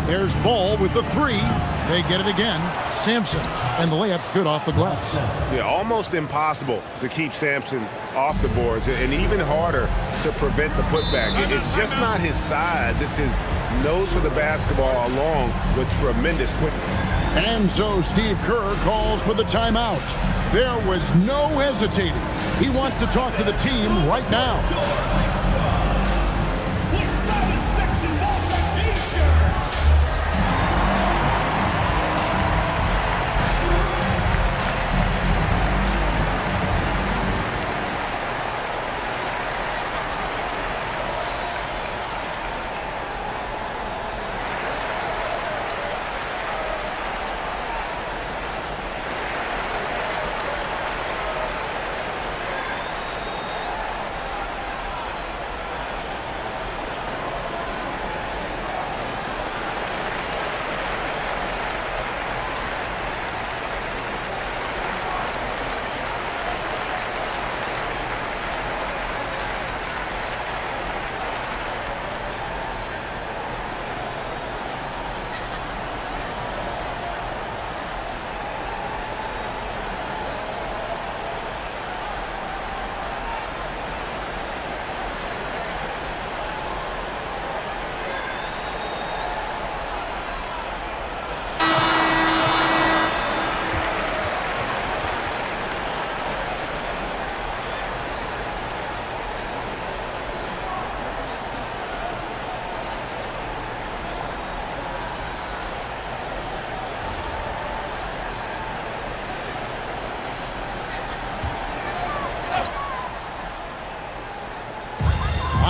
There's Ball with the 3. They get it again. Sampson. And the layup's good off the glass. Yeah, almost impossible to keep Sampson off the boards, and even harder to prevent the putback. It's just not his size. It's his nose for the basketball along with tremendous quickness. And so Steve Kerr calls for the timeout. There was no hesitating. He wants to talk to the team right now.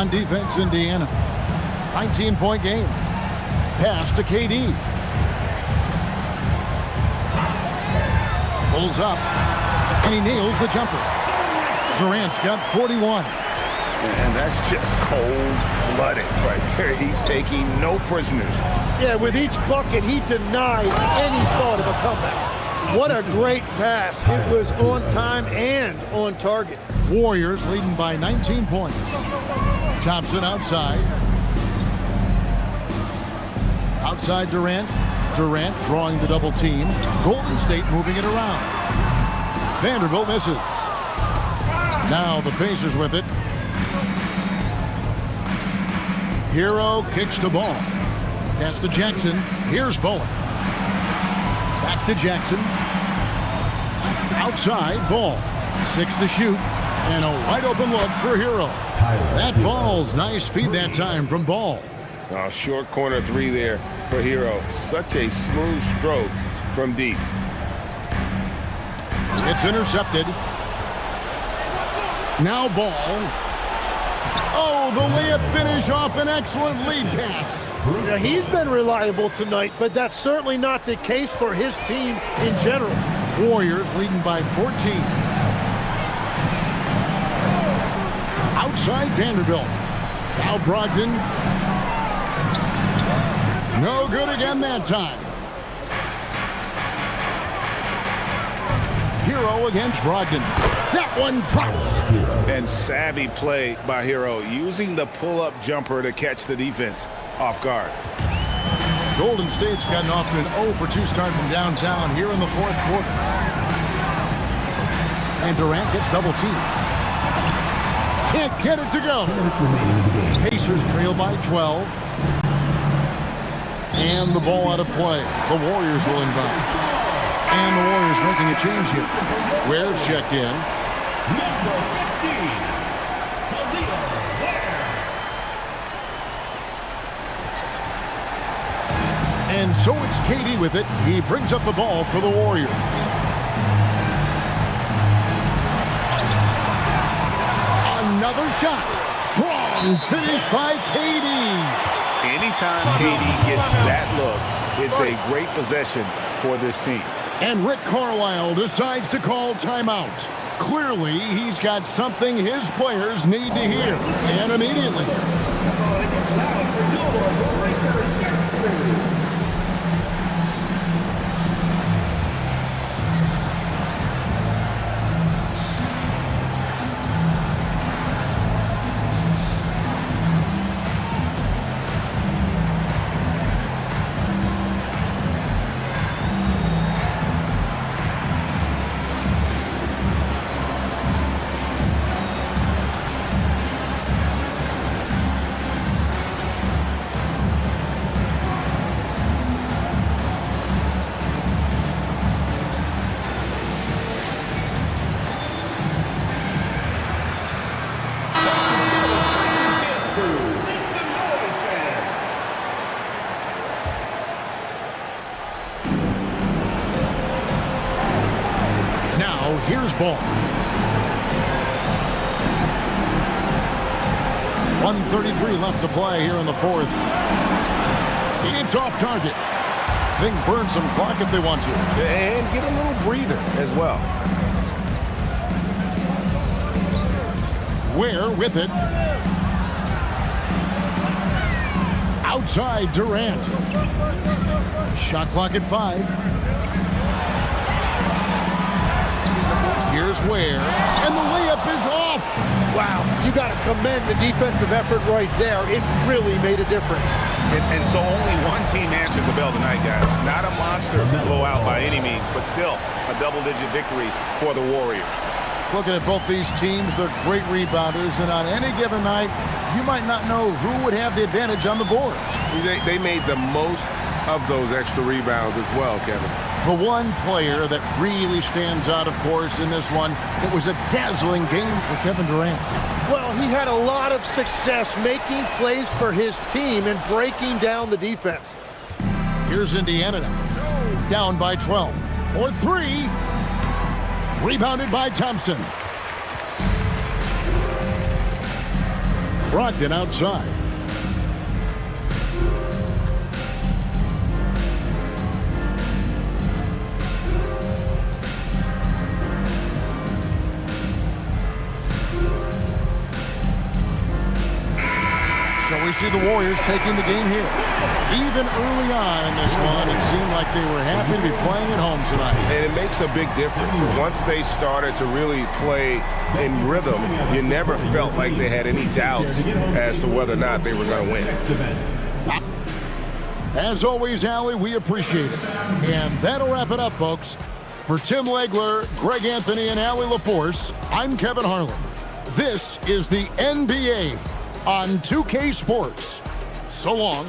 On defense, Indiana. 19-point game. Pass to KD. Pulls up, and he nails the jumper. Durant's got 41. And that's just cold-blooded right there. He's taking no prisoners. Yeah, with each bucket, he denies any thought of a comeback. What a great pass. It was on time and on target. Warriors leading by 19 points. Thompson outside. Outside Durant. Durant drawing the double team. Golden State moving it around. Vanderbilt misses. Now the Pacers with it. Hero kicks the ball. Pass to Jackson. Here's Bowen. Back to Jackson. Outside, Ball. 6 to shoot. And a wide open look for Hero. That falls. Nice feed that time from Ball. Short corner three there for Hero. Such a smooth stroke from deep. It's intercepted. Now Ball. Oh, the layup finish off an excellent lead pass. Now, he's been reliable tonight, but that's certainly not the case for his team in general. Warriors leading by 14. Outside Vanderbilt. Now Brogdon. No good again that time. Hero against Brogdon. That one drops. And savvy play by Hero, using the pull-up jumper to catch the defense off guard. Golden State's gotten off to an 0-for-2 start from downtown here in the fourth quarter. And Durant gets double teamed. Can't get it to go. Pacers trail by 12. And the ball out of play. The Warriors will inbound. And the Warriors making a change here. Ware's checked in. Number 15, And so it's KD with it. He brings up the ball for the Warriors. Another shot. Strong finish by KD. Anytime KD gets that look, it's a great possession for this team. And Rick Carlisle decides to call timeout. Clearly, he's got something his players need to hear. And immediately. Here's Ball. 1:33 left to play here in the fourth. It's off target. They can burn some clock if they want to. And get a little breather as well. Ware with it. Outside Durant. Shot clock at 5. Here's Ware, and the layup is off. Wow, you got to commend the defensive effort right there. It really made a difference. And so only one team answered the bell tonight, guys. Not a monster blowout by any means, but still a double-digit victory for the Warriors. Looking at both these teams, they're great rebounders, and on any given night, you might not know who would have the advantage on the board. They made the most of those extra rebounds as well, Kevin. The one player that really stands out, of course, in this one, it was a dazzling game for Kevin Durant. Well, he had a lot of success making plays for his team and breaking down the defense. Here's Indiana now, down by 12. For 3. Rebounded by Thompson. Brogdon outside. So we see the Warriors taking the game here. Even early on in this one, it seemed like they were happy to be playing at home tonight. And it makes a big difference. Once they started to really play in rhythm, you never felt like they had any doubts as to whether or not they were going to win. As always, Allie, we appreciate it. And that'll wrap it up, folks. For Tim Legler, Greg Anthony, and Allie LaForce, I'm Kevin Harlan. This is the NBA on 2K Sports. So long.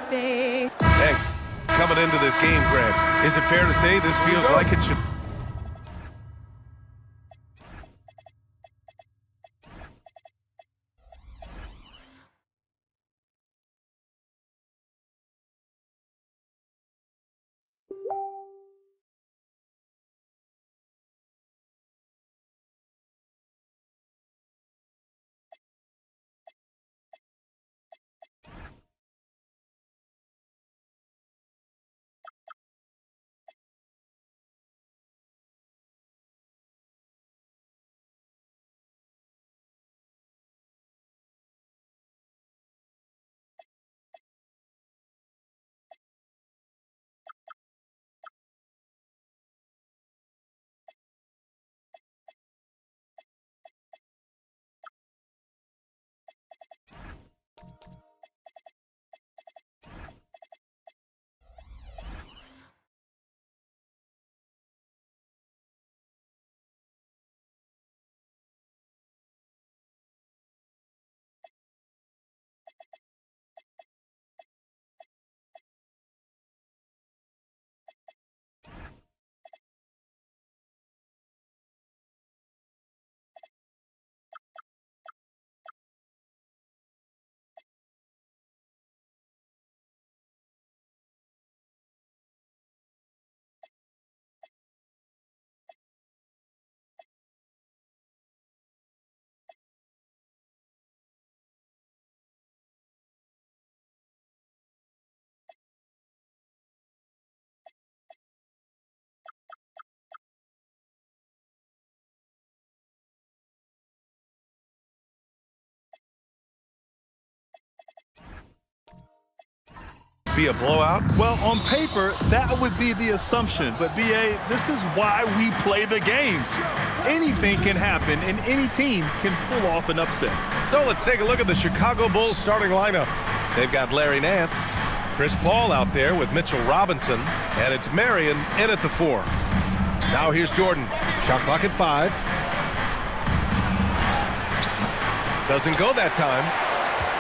space. Hey, coming into this game, Grant, is it fair to say this feels like it should... Be a blowout? Well, on paper, that would be the assumption. But, B.A., this is why we play the games. Anything can happen, and any team can pull off an upset. So let's take a look at the Chicago Bulls starting lineup. They've got Larry Nance, Chris Paul out there with Mitchell Robinson, and it's Marion in at the 4. Now here's Jordan. Shot clock at 5. Doesn't go that time.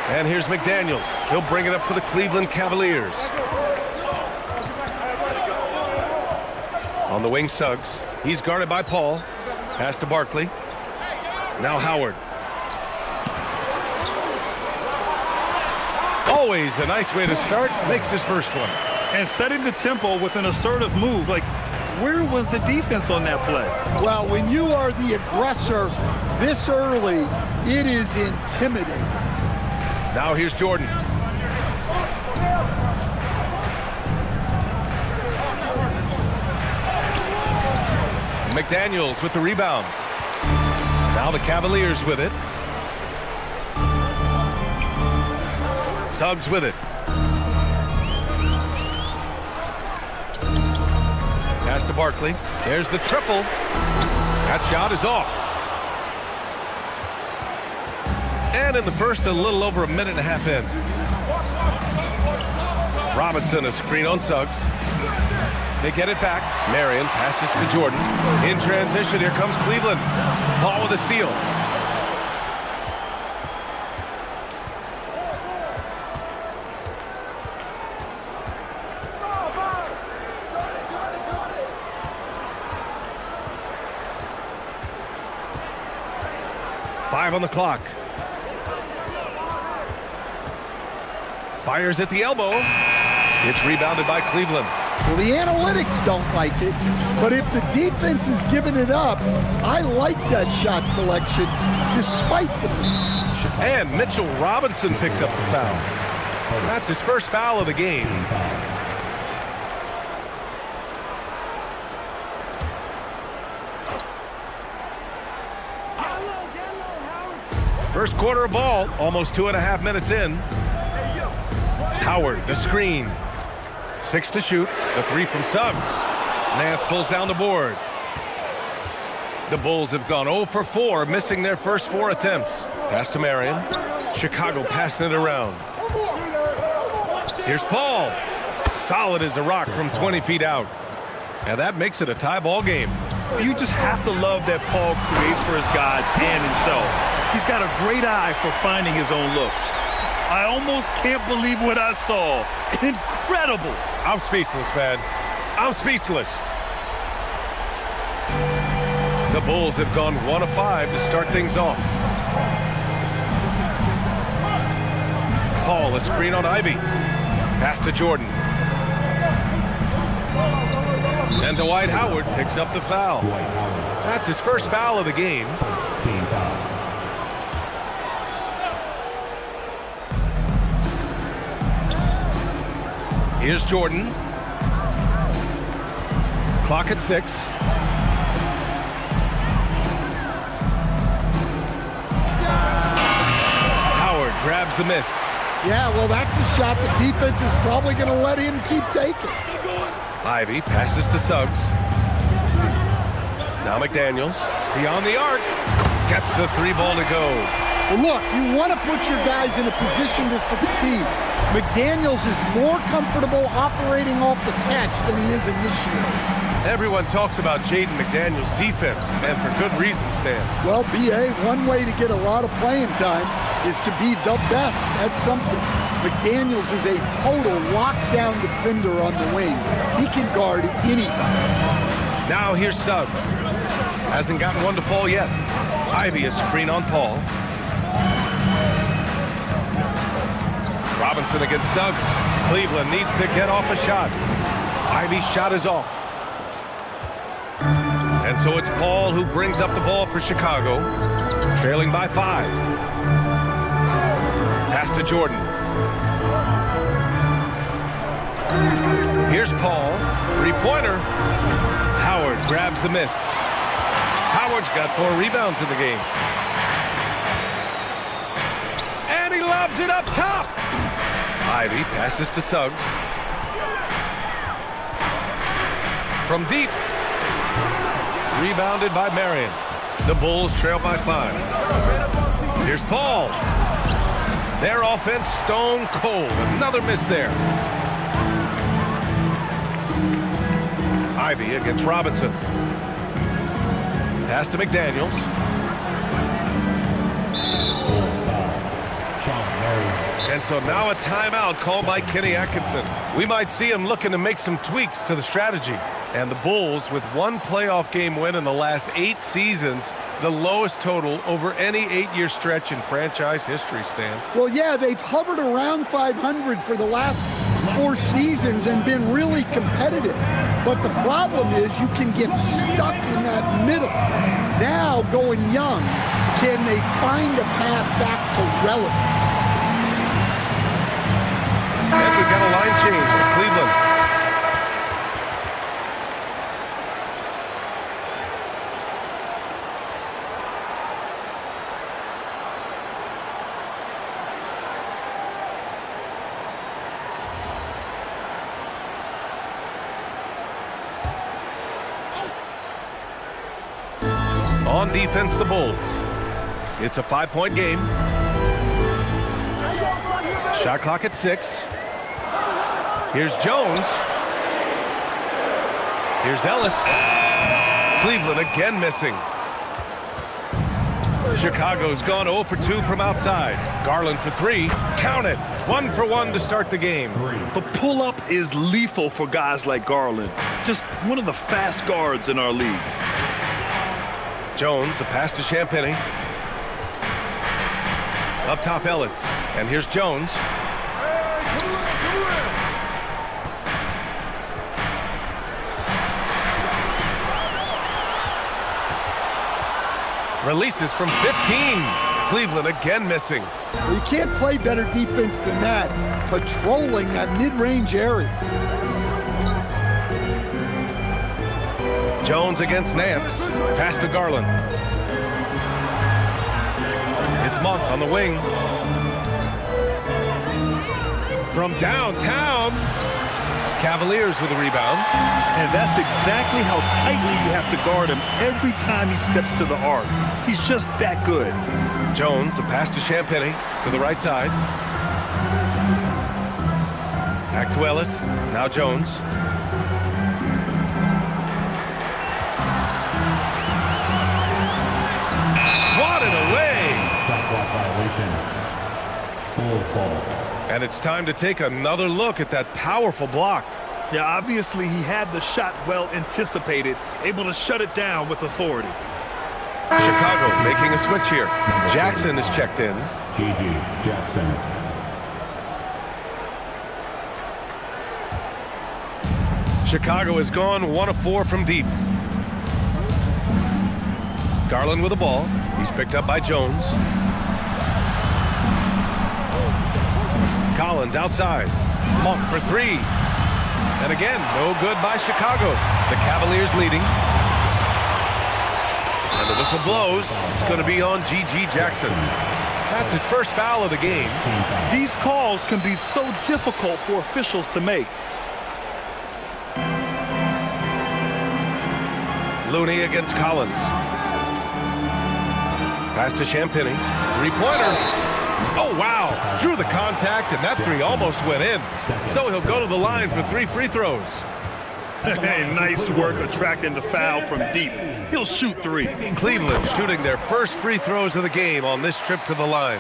And here's McDaniels. He'll bring it up for the Cleveland Cavaliers. On the wing, Suggs. He's guarded by Paul. Pass to Barkley. Now Howard. Always a nice way to start. Makes his first one. And setting the tempo with an assertive move. Like, where was the defense on that play? Well, when you are the aggressor this early, it is intimidating. Now here's Jordan. McDaniels with the rebound. Now the Cavaliers with it. Suggs with it. Pass to Barkley. There's the triple. That shot is off. And in the first, a little over a minute and a half in. Robinson, a screen on Suggs. They get it back. Marion passes to Jordan. In transition, here comes Cleveland. Paul with a steal. Five on the clock. Fires at the elbow. It's rebounded by Cleveland. Well, the analytics don't like it, but if the defense is giving it up, I like that shot selection despite the miss. And Mitchell Robinson picks up the foul. That's his first foul of the game. First quarter of ball, almost 2.5 minutes in. Howard, the screen. 6 to shoot. The 3 from Suggs. Nance pulls down the board. The Bulls have gone 0 for 4, missing their first 4 attempts. Pass to Marion. Chicago passing it around. Here's Paul. Solid as a rock from 20 feet out. And that makes it a tie ball game. You just have to love that Paul creates for his guys and himself. He's got a great eye for finding his own looks. I almost can't believe what I saw. Incredible. I'm speechless, man. I'm speechless. The Bulls have gone 1 of 5 to start things off. Paul, a screen on Ivy. Pass to Jordan. And Dwight Howard picks up the foul. That's his first foul of the game. Here's Jordan. Clock at 6. Howard grabs the miss. Yeah, well, that's a shot the defense is probably going to let him keep taking. Ivy passes to Suggs. Now McDaniels. Beyond the arc. Gets the 3 ball to go. Well, look, you want to put your guys in a position to succeed. McDaniels is more comfortable operating off the catch than he is initiating. Everyone talks about Jaden McDaniels' defense, and for good reason, Stan. Well, B.A., one way to get a lot of playing time is to be the best at something. McDaniels is a total lockdown defender on the wing. He can guard anybody. Now here's Suggs. Hasn't gotten one to fall yet. Ivy a screen on Paul. Robinson against Suggs. Cleveland needs to get off a shot. Ivy's shot is off. And so it's Paul who brings up the ball for Chicago, trailing by 5. Pass to Jordan. Here's Paul, 3-pointer. Howard grabs the miss. Howard's got 4 rebounds in the game. And he lobs it up top. Ivy passes to Suggs. From deep. Rebounded by Marion. The Bulls trail by 5. Here's Paul. Their offense stone cold. Another miss there. Ivy against Robinson. Pass to McDaniels. And so now a timeout called by Kenny Atkinson. We might see him looking to make some tweaks to the strategy. And the Bulls, with 1 playoff game win in the last 8 seasons, the lowest total over any 8-year stretch in franchise history, Stan. Well, yeah, they've hovered around 500 for the last 4 seasons and been really competitive. But the problem is you can get stuck in that middle. Now, going young, can they find a path back to relevance? And we've got a line change for Cleveland. On defense, the Bulls. It's a 5-point game. Shot clock at 6. Here's Jones. Here's Ellis. Cleveland again missing. Chicago's gone 0 for 2 from outside. Garland for 3. Count it. 1 for 1 to start the game. The pull-up is lethal for guys like Garland. Just one of the fast guards in our league. Jones, the pass to Champagny. Up top, Ellis. And here's Jones. Releases from 15. Cleveland again missing. Well, you can't play better defense than that, patrolling that mid-range area. Jones against Nance. Pass to Garland. It's Monk on the wing. From downtown. Cavaliers with a rebound. And that's exactly how tightly you have to guard him every time he steps to the arc. He's just that good. Jones, the pass to Champagny to the right side. Back to Ellis. Now Jones. Shot clock violation. Bulls ball. And it's time to take another look at that powerful block. Yeah, obviously he had the shot well anticipated, able to shut it down with authority. Chicago making a switch here. Jackson is checked in. G.G. Jackson. Chicago has gone 1 of 4 from deep. Garland with the ball. He's picked up by Jones. Collins outside. Monk for 3. And again, no good by Chicago. The Cavaliers leading. And the whistle blows. It's going to be on G.G. Jackson. That's his first foul of the game. These calls can be so difficult for officials to make. Looney against Collins. Pass to Champagny. Three-pointer. Oh, wow. Drew the contact, and that 3 almost went in. So he'll go to the line for 3 free throws. Hey, nice work attracting the foul from deep. He'll shoot 3. Cleveland shooting their first free throws of the game on this trip to the line.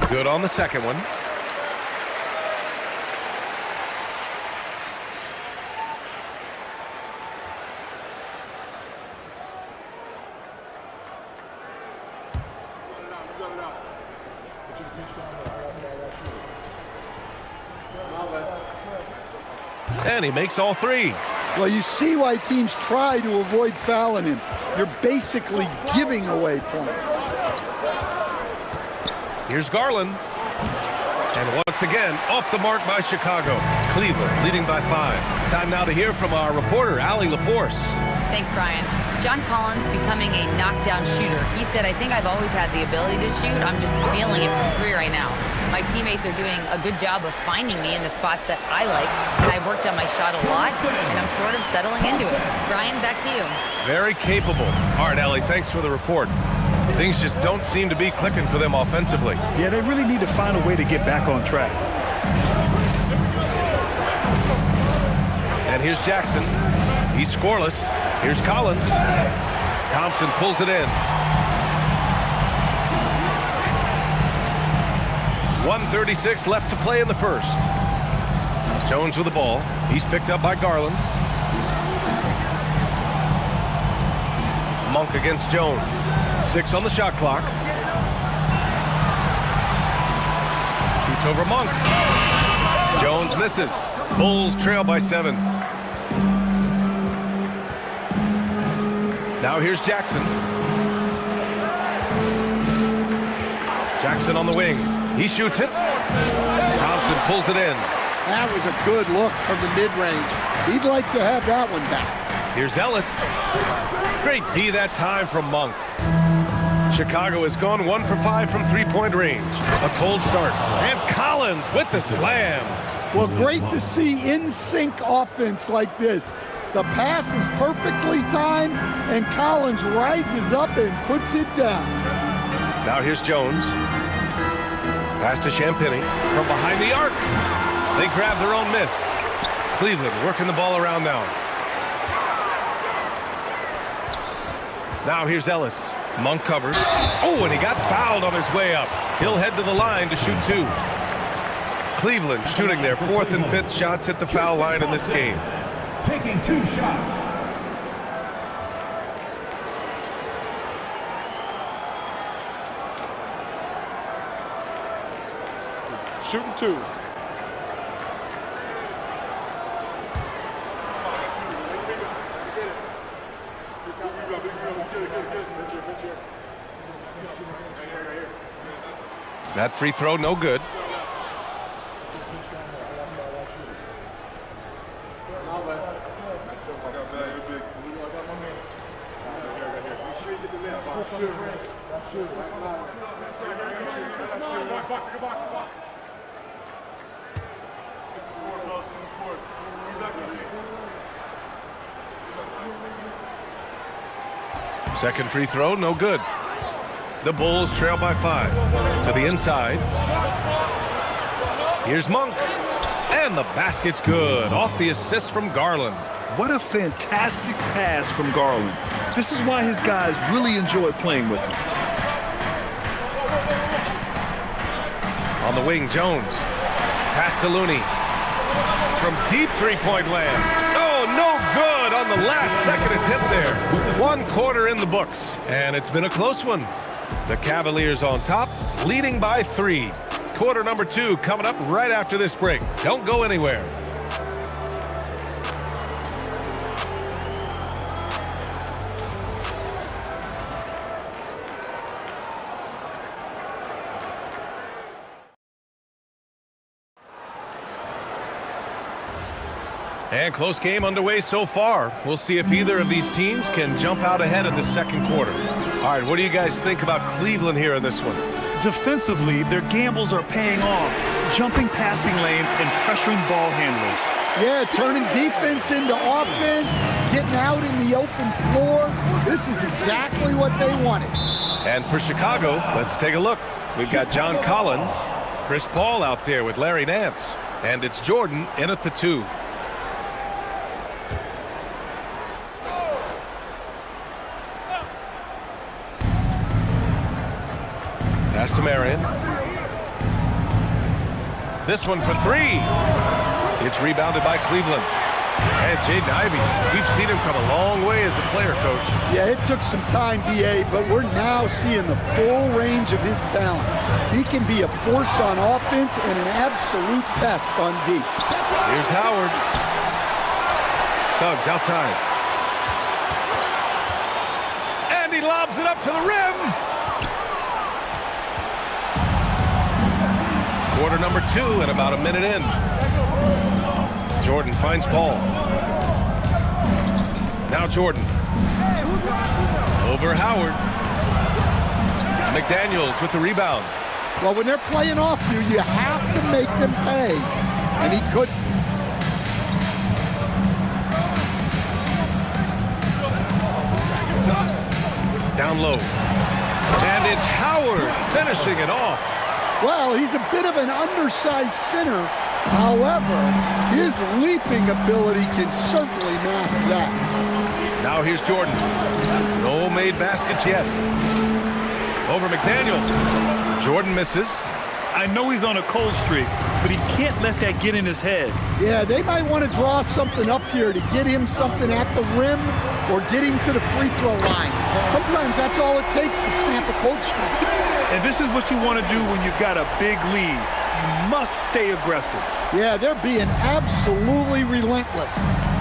Good on the second one. And he makes all 3. Well, you see why teams try to avoid fouling him. You're basically giving away points. Here's Garland. And once again, off the mark by Chicago. Cleveland leading by 5. Time now to hear from our reporter, Allie LaForce. Thanks, Brian. John Collins becoming a knockdown shooter. He said, I think I've always had the ability to shoot. I'm just feeling it from 3 right now. My teammates are doing a good job of finding me in the spots that I like, and I've worked on my shot a lot, and I'm sort of settling into it. Brian, back to you. Very capable. All right, Allie, thanks for the report. Things just don't seem to be clicking for them offensively. Yeah, they really need to find a way to get back on track. And here's Jackson. He's scoreless. Here's Collins. Thompson pulls it in. 1:36 left to play in the first. Jones with the ball. He's picked up by Garland. Monk against Jones. 6 on the shot clock. Shoots over Monk. Jones misses. Bulls trail by 7. Now here's Jackson. Jackson on the wing. He shoots it. Thompson pulls it in. That was a good look from the mid-range. He'd like to have that one back. Here's Ellis. Great D that time from Monk. Chicago has gone 1 for 5 from 3-point range. A cold start. And Collins with the slam. Well, great to see in-sync offense like this. The pass is perfectly timed, and Collins rises up and puts it down. Now here's Jones. Pass to Champagny from behind the arc. They grab their own miss. Cleveland working the ball around now. Now here's Ellis. Monk covers. Oh, and he got fouled on his way up. He'll head to the line to shoot 2. Cleveland shooting their 4th and 5th shots at the foul line in this game. Taking 2 shots. Shooting 2. That free throw, no good. Second free throw, no good. The Bulls trail by 5. To the inside. Here's Monk. And the basket's good. Off the assist from Garland. What a fantastic pass from Garland. This is why his guys really enjoy playing with him. On the wing, Jones. Pass to Looney. From deep three-point land. Oh, no good on the last second attempt there. 1 quarter in the books, and it's been a close one. The Cavaliers on top, leading by 3. Quarter number 2 coming up right after this break. Don't go anywhere. And close game underway so far. We'll see if either of these teams can jump out ahead in the second quarter. All right, what do you guys think about Cleveland here in this one? Defensively, their gambles are paying off, jumping passing lanes and pressuring ball handlers. Yeah, turning defense into offense, getting out in the open floor. This is exactly what they wanted. And for Chicago, let's take a look. We've got John Collins, Chris Paul out there with Larry Nance, and it's Jordan in at the 2. Pass to Marion. This one for 3. It's rebounded by Cleveland. And Jaden Ivey, we've seen him come a long way as a player, Coach. Yeah, it took some time, B.A., but we're now seeing the full range of his talent. He can be a force on offense and an absolute pest on D. Here's Howard. Suggs outside. And he lobs it up to the rim. Quarter number 2 and about a minute in. Jordan finds Paul. Now Jordan. Over Howard. McDaniels with the rebound. Well, when they're playing off you, you have to make them pay. And he couldn't. Down low. And it's Howard finishing it off. Well, he's a bit of an undersized center. However, his leaping ability can certainly mask that. Now here's Jordan. No made baskets yet. Over McDaniels. Jordan misses. I know he's on a cold streak, but he can't let that get in his head. Yeah, they might want to draw something up here to get him something at the rim or get him to the free throw line. Sometimes that's all it takes to snap a cold streak. And this is what you want to do when you've got a big lead. You must stay aggressive. Yeah, they're being absolutely relentless,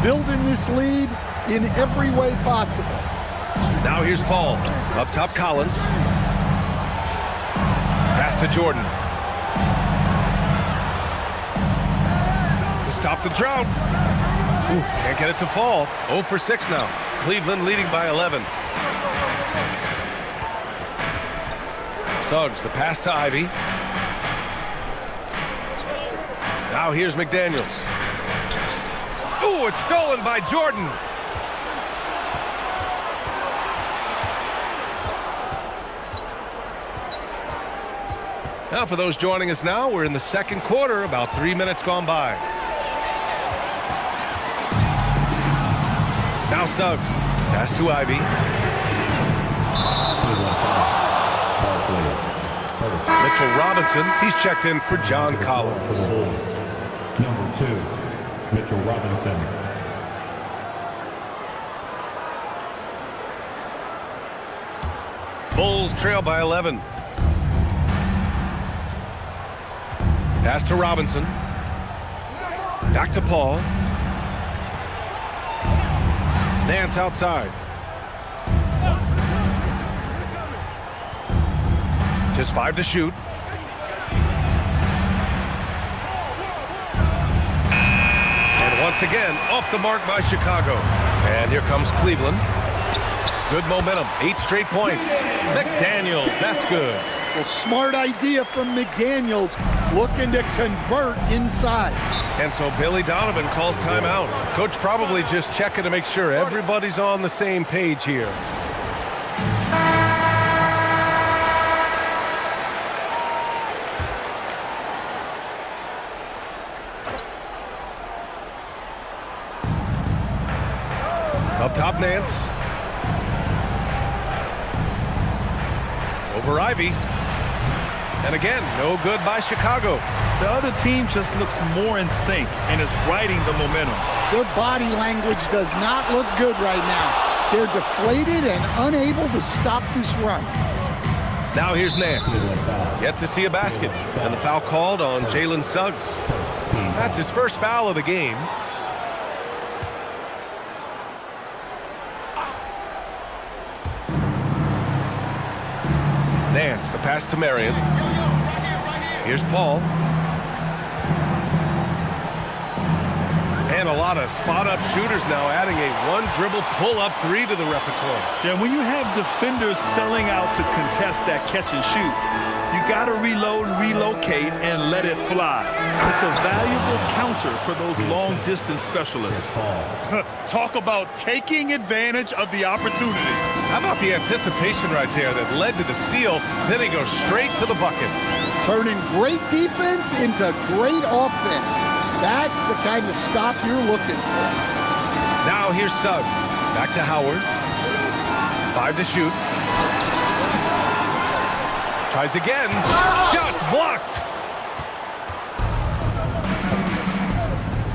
building this lead in every way possible. Now here's Paul. Up top, Collins. Pass to Jordan. To stop the drought. Ooh, can't get it to fall. 0 for 6 now. Cleveland leading by 11. Suggs, the pass to Ivy. Now here's McDaniels. Ooh, it's stolen by Jordan. Now for those joining us now, we're in the second quarter, about 3 minutes gone by. Now Suggs, pass to Ivy. Mitchell Robinson, he's checked in for John Collins. Number 2, Mitchell Robinson. Bulls trail by 11. Pass to Robinson. Back to Paul. Nance outside. Just 5 to shoot. And once again, off the mark by Chicago. And here comes Cleveland. Good momentum, 8 straight points. McDaniels, that's good. Well, smart idea from McDaniels, looking to convert inside. And so Billy Donovan calls timeout. Coach probably just checking to make sure everybody's on the same page here. Up top, Nance. Over Ivy. And again, no good by Chicago. The other team just looks more in sync and is riding the momentum. Their body language does not look good right now. They're deflated and unable to stop this run. Now here's Nance. Yet to see a basket. And the foul called on Jalen Suggs. That's his first foul of the game. Nance, the pass to Marion. Here's Paul. And a lot of spot-up shooters now, adding a one-dribble pull-up three to the repertoire. Yeah, when you have defenders selling out to contest that catch and shoot, you got to reload, relocate, and let it fly. It's a valuable counter for those long-distance specialists. Talk about taking advantage of the opportunity. How about the anticipation right there that led to the steal, then he goes straight to the bucket. Turning great defense into great offense. That's the kind of stop you're looking for. Now here's Suggs. Back to Howard. 5 to shoot. Tries again. Shot blocked.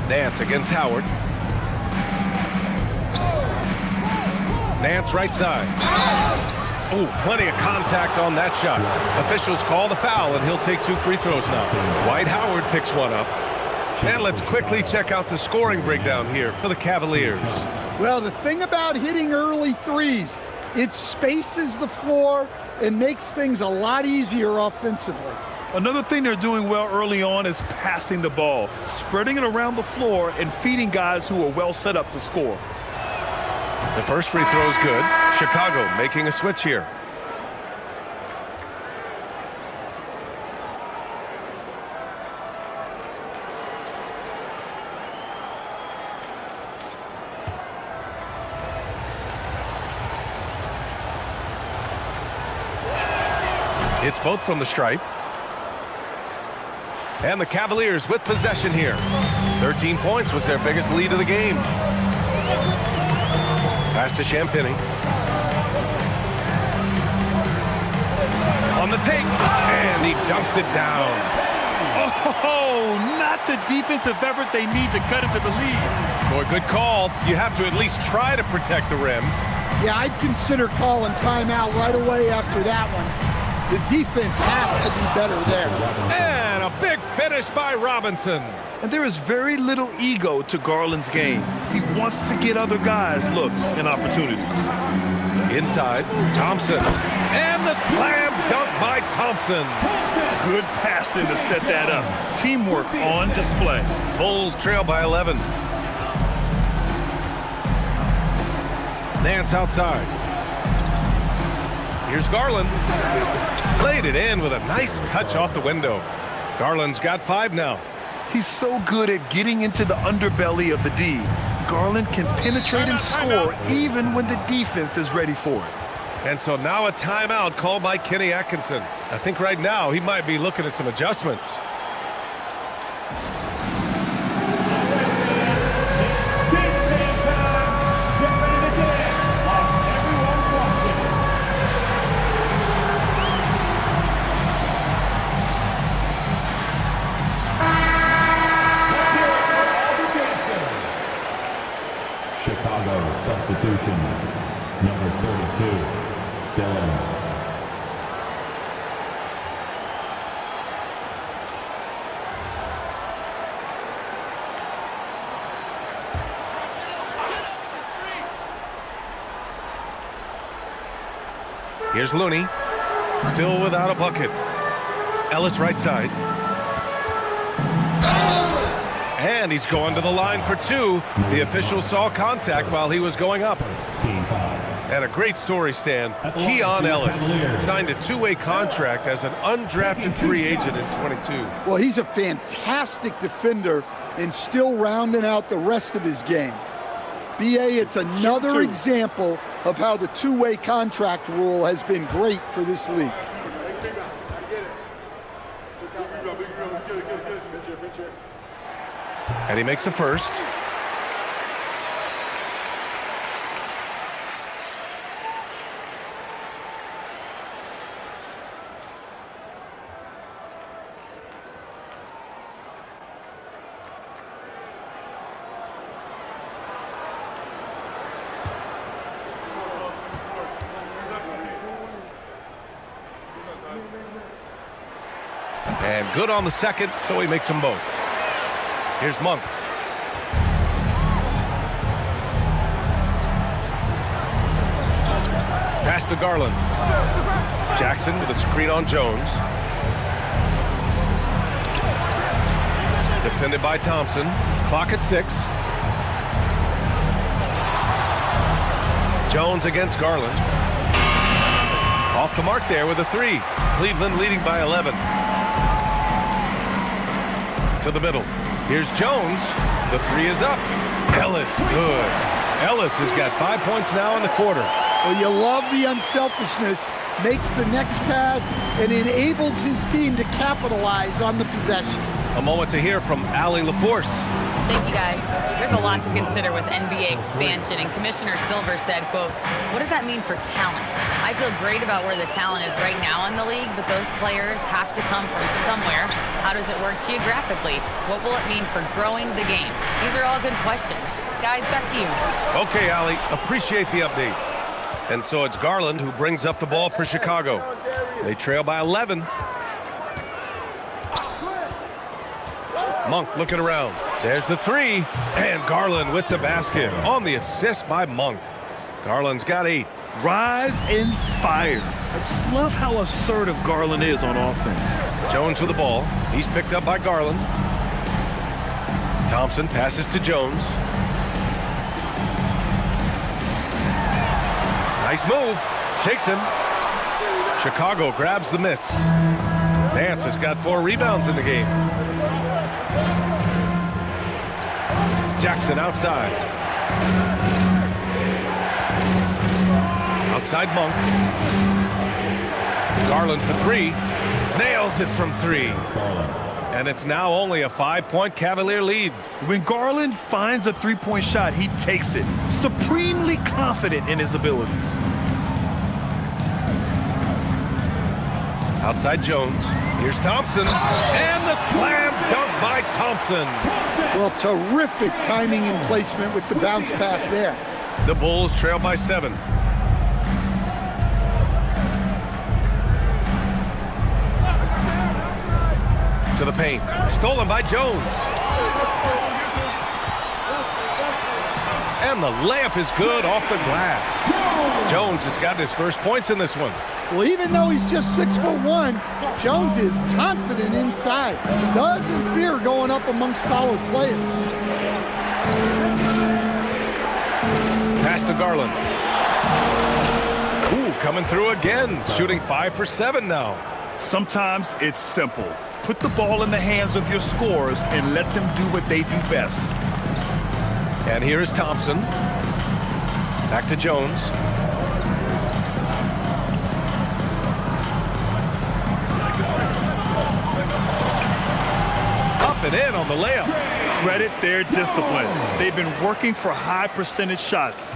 Nance against Howard. Nance right side. Oh, plenty of contact on that shot. Officials call the foul, and he'll take 2 free throws now. Dwight Howard picks one up. And let's quickly check out the scoring breakdown here for the Cavaliers. Well, the thing about hitting early threes, it spaces the floor and makes things a lot easier offensively. Another thing they're doing well early on is passing the ball, spreading it around the floor and feeding guys who are well set up to score. The first free throw is good. Chicago making a switch here. It's both from the stripe. And the Cavaliers with possession here. 13 points was their biggest lead of the game. Pass to Champagny. On the take, and he dunks it down. Oh, not the defensive effort they need to cut into the lead. Boy, good call. You have to at least try to protect the rim. Yeah, I'd consider calling timeout right away after that one. The defense has to be better there. And a big finish by Robinson. And there is very little ego to Garland's game. He wants to get other guys looks and opportunities. Inside, Thompson. And the slam dunk by Thompson. Good passing to set that up. Teamwork on display. Bulls trail by 11. Nance outside. Here's Garland. Laid it in with a nice touch off the window. Garland's got 5 now. He's so good at getting into the underbelly of the D. Garland can penetrate and score even when the defense is ready for it. And so now a timeout called by Kenny Atkinson. I think right now he might be looking at some adjustments. Chicago substitution, number 32, Dillon. Here's Looney, still without a bucket. Ellis right side. And he's going to the line for 2. The official saw contact while he was going up. And a great story, Stan. Keon Ellis signed a 2-way contract as an undrafted free agent in 22. Well, he's a fantastic defender and still rounding out the rest of his game. BA, it's another example of how the 2-way contract rule has been great for this league. And he makes the first. And good on the second, so he makes them both. Here's Monk. Pass to Garland. Jackson with a screen on Jones. Defended by Thompson. Clock at 6. Jones against Garland. Off the mark there with a 3. Cleveland leading by 11. To the middle. Here's Jones. The 3 is up. Ellis, good. Ellis has got 5 points now in the quarter. Well, you love the unselfishness. Makes the next pass and enables his team to capitalize on the possession. A moment to hear from Allie LaForce. Thank you, guys. There's a lot to consider with NBA expansion, and Commissioner Silver said, quote, "What does that mean for talent? I feel great about where the talent is right now in the league, but those players have to come from somewhere. How does it work geographically? What will it mean for growing the game?" These are all good questions. Guys, back to you. Okay, Allie, appreciate the update. And so it's Garland who brings up the ball for Chicago. They trail by 11. Monk looking around. There's the 3. And Garland with the basket on the assist by Monk. Garland's got 8. Rise and fire. I just love how assertive Garland is on offense. Jones with the ball. He's picked up by Garland. Thompson passes to Jones. Nice move. Shakes him. Chicago grabs the miss. Nance has got 4 rebounds in the game. Jackson outside. Outside Monk. Garland for 3. Nails it from 3. And it's now only a 5-point Cavalier lead. When Garland finds a three-point shot, he takes it. Supremely confident in his abilities. Outside Jones. Here's Thompson. And the slam dunk by Thompson. Well, terrific timing and placement with the bounce pass there. The Bulls trail by 7. To the paint. Stolen by Jones. And the layup is good off the glass. Jones has got his first points in this one. Well, even though he's just 6'1", Jones is confident inside. Doesn't fear going up amongst taller players. Pass to Garland. Ooh, coming through again. Shooting 5 for 7 now. Sometimes it's simple. Put the ball in the hands of your scorers and let them do what they do best. And here is Thompson. Back to Jones. Up and in on the layup. Credit their discipline. They've been working for high percentage shots.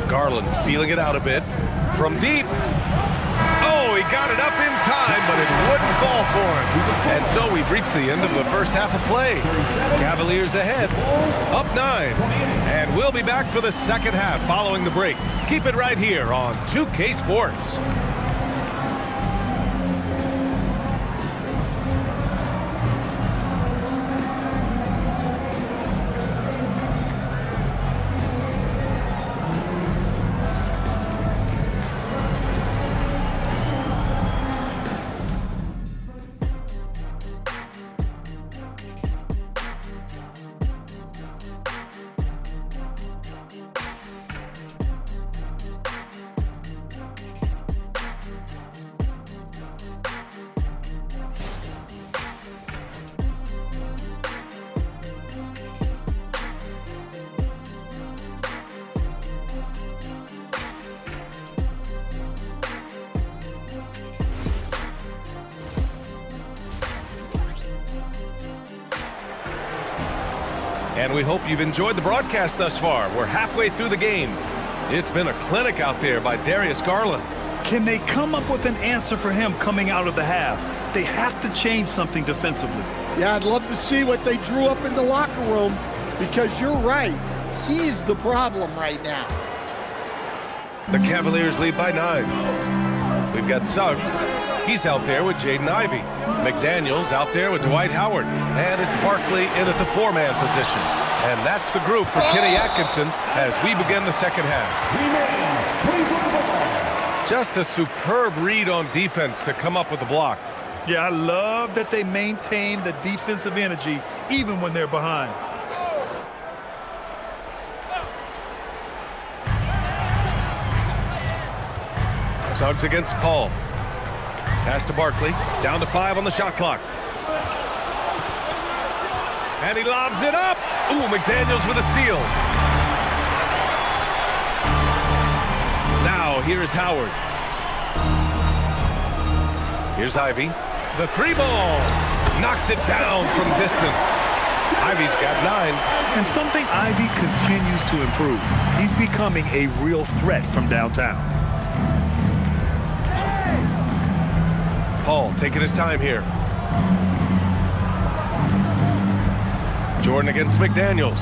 Garland feeling it out a bit. From deep. Oh, he got it up in time, but it wouldn't fall for him. And so we've reached the end of the first half of play. Cavaliers ahead, up 9. And we'll be back for the second half following the break. Keep it right here on 2K Sports. And we hope you've enjoyed the broadcast thus far. We're halfway through the game. It's been a clinic out there by Darius Garland. Can they come up with an answer for him coming out of the half? They have to change something defensively. Yeah, I'd love to see what they drew up in the locker room, because you're right. He's the problem right now. The Cavaliers lead by 9. We've got Suggs. He's out there with Jaden Ivey. McDaniels out there with Dwight Howard. And it's Barkley in at the 4-man position. And that's the group for Kenny Atkinson as we begin the second half. Just a superb read on defense to come up with the block. Yeah, I love that they maintain the defensive energy even when they're behind. Suggs against Paul. Pass to Barkley. Down to 5 on the shot clock. And he lobs it up. Ooh, McDaniels with a steal. Now, here's Howard. Here's Ivey. The 3-ball. Knocks it down from distance. Ivey's got 9. And something Ivey continues to improve. He's becoming a real threat from downtown. Paul taking his time here. Jordan against McDaniels.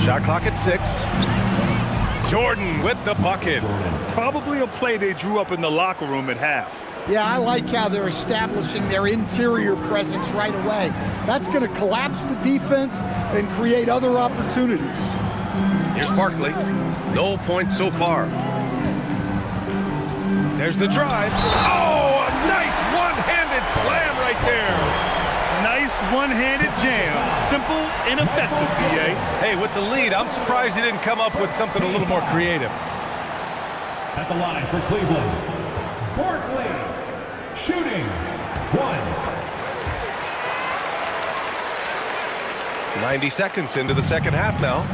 Shot clock at 6. Jordan with the bucket. Probably a play they drew up in the locker room at half. Yeah, I like how they're establishing their interior presence right away. That's going to collapse the defense and create other opportunities. Here's Barkley. No points so far. There's the drive. Oh, a nice one-handed slam right there. Nice one-handed jam. Simple and effective, B.A. Hey, with the lead, I'm surprised he didn't come up with something a little more creative. At the line for Cleveland, Barkley, shooting 1. 90 seconds into the second half now.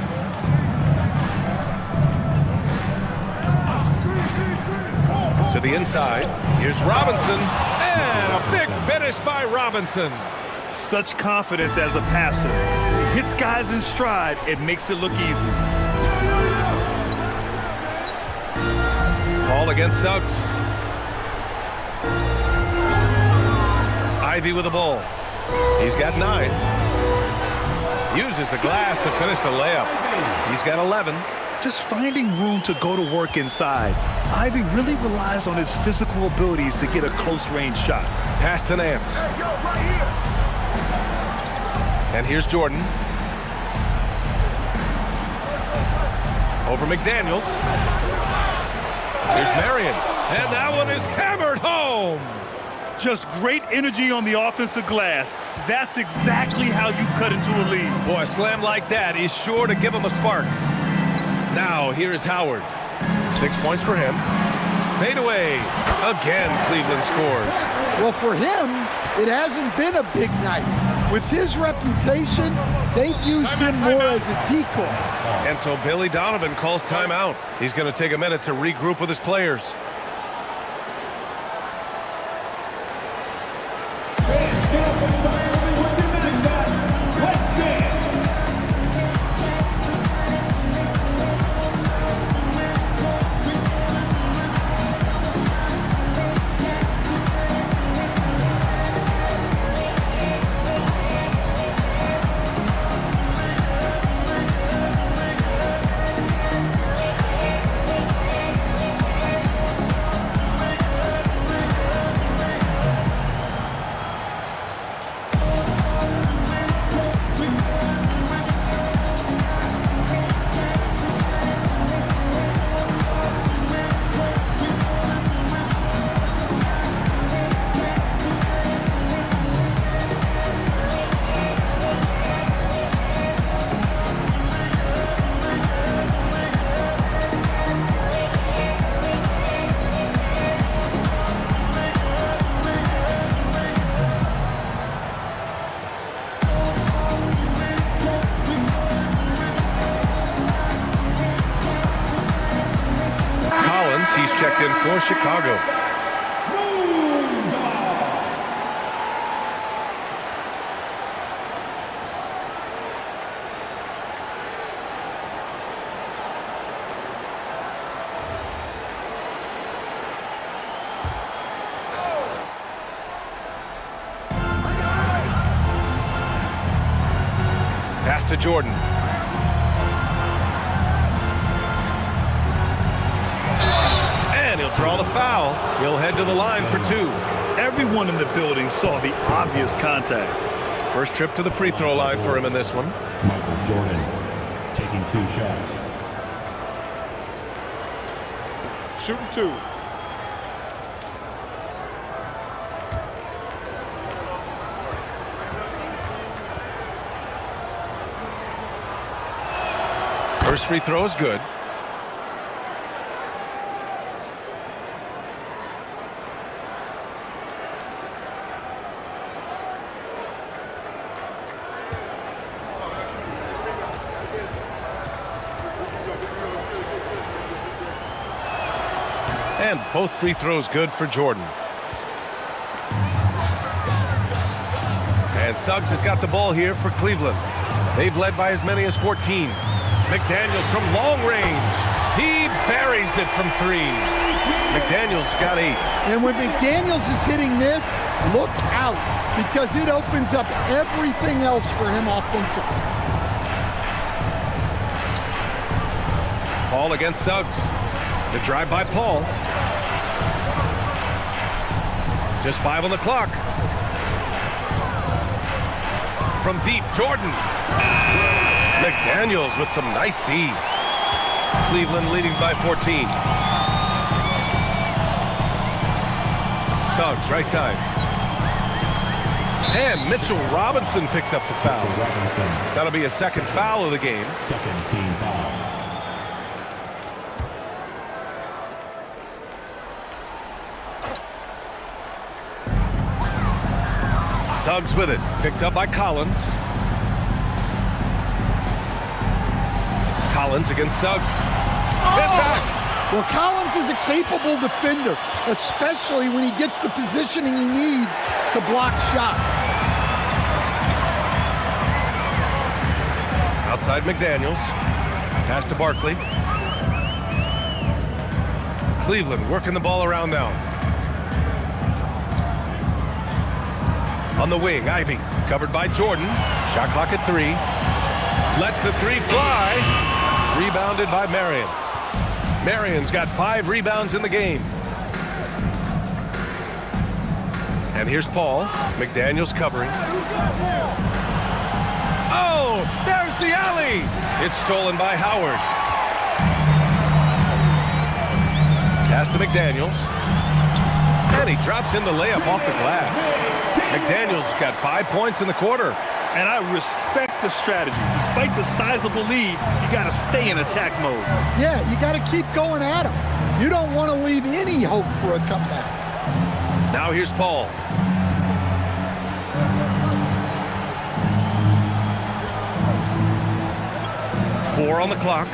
To the inside. Here's Robinson. And a big finish by Robinson. Such confidence as a passer. He hits guys in stride. It makes it look easy. Paul against Suggs. Ivey with the ball. He's got 9. Uses the glass to finish the layup. He's got 11. Just finding room to go to work inside. Ivey really relies on his physical abilities to get a close-range shot. Pass to Nance. And here's Jordan. Over McDaniels. Here's Marion. And that one is hammered home. Just great energy on the offensive glass. That's exactly how you cut into a lead. Boy, a slam like that is sure to give him a spark. Now, here's Howard. 6 points for him. Fade away. Again, Cleveland scores. Well, for him, it hasn't been a big night. With his reputation, they've used him more as a decoy. And so Billy Donovan calls timeout. He's going to take a minute to regroup with his players. He's checked in for Chicago. Pass to Jordan. draw the foul. He'll head to the line for 2. Everyone in the building saw the obvious contact. First trip to the free throw line for him in this one. Michael Jordan taking 2 shots. Shooting 2. First free throw is good. And both free throws good for Jordan. And Suggs has got the ball here for Cleveland. They've led by as many as 14. McDaniels from long range. He buries it from 3. McDaniels got 8. And when McDaniels is hitting this, look out, because it opens up everything else for him offensively. Paul against Suggs. The drive by Paul. Just 5 on the clock. From deep, Jordan. McDaniels with some nice D. Cleveland leading by 14. Suggs, right side. And Mitchell Robinson picks up the foul. That'll be a second foul of the game. Second team foul. Suggs with it. Picked up by Collins. Collins against Suggs. Sent back. Well, Collins is a capable defender, especially when he gets the positioning he needs to block shots. Outside McDaniels. Pass to Barkley. Cleveland working the ball around now. On the wing, Ivy. Covered by Jordan. Shot clock at 3. Lets the 3 fly. Rebounded by Marion. Marion's got 5 rebounds in the game. And here's Paul. McDaniels covering. Oh, there's the alley. It's stolen by Howard. Pass to McDaniels. And he drops in the layup off the glass. McDaniels got 5 points in the quarter. And I respect the strategy. Despite the sizable lead, you got to stay in attack mode. Yeah, you got to keep going at him. You don't want to leave any hope for a comeback. Now here's Paul. Four on the clock.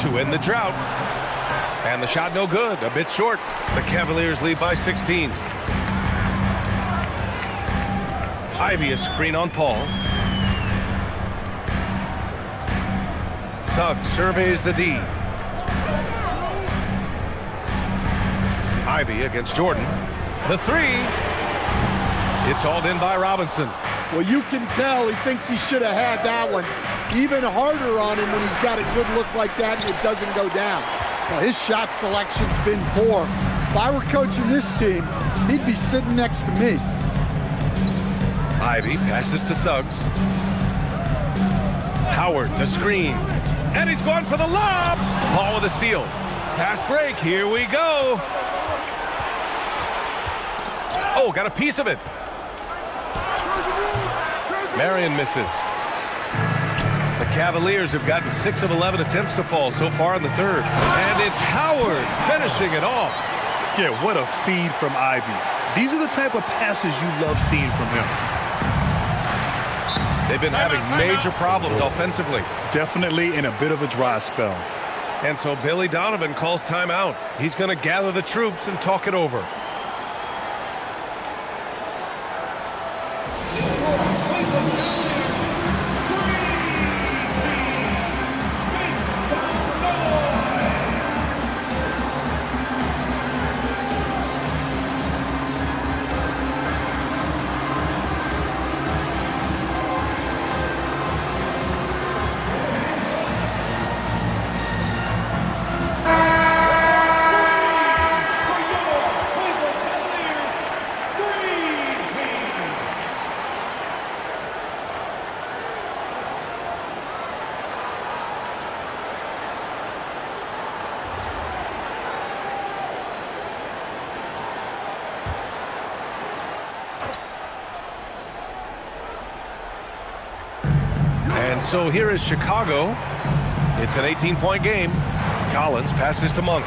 To end the drought. And the shot no good, a bit short. The Cavaliers lead by 16. Ivy a screen on Paul. Suggs surveys the D. Ivy against Jordan. The 3. It's hauled in by Robinson. Well, you can tell he thinks he should have had that one. Even harder on him when he's got a good look like that and it doesn't go down. Well, his shot selection's been poor. If I were coaching this team, he'd be sitting next to me. Ivy passes to Suggs. Howard, the screen. And he's going for the lob. Paul with a steal. Fast break. Here we go. Oh, got a piece of it. Marion misses. The Cavaliers have gotten 6 of 11 attempts to fall so far in the third. And it's Howard finishing it off. Yeah, what a feed from Ivy. These are the type of passes you love seeing from him. They've been having major problems offensively. Definitely in a bit of a dry spell. And so Billy Donovan calls timeout. He's going to gather the troops and talk it over. so here is Chicago. It's an 18-point game. Collins passes to Monk.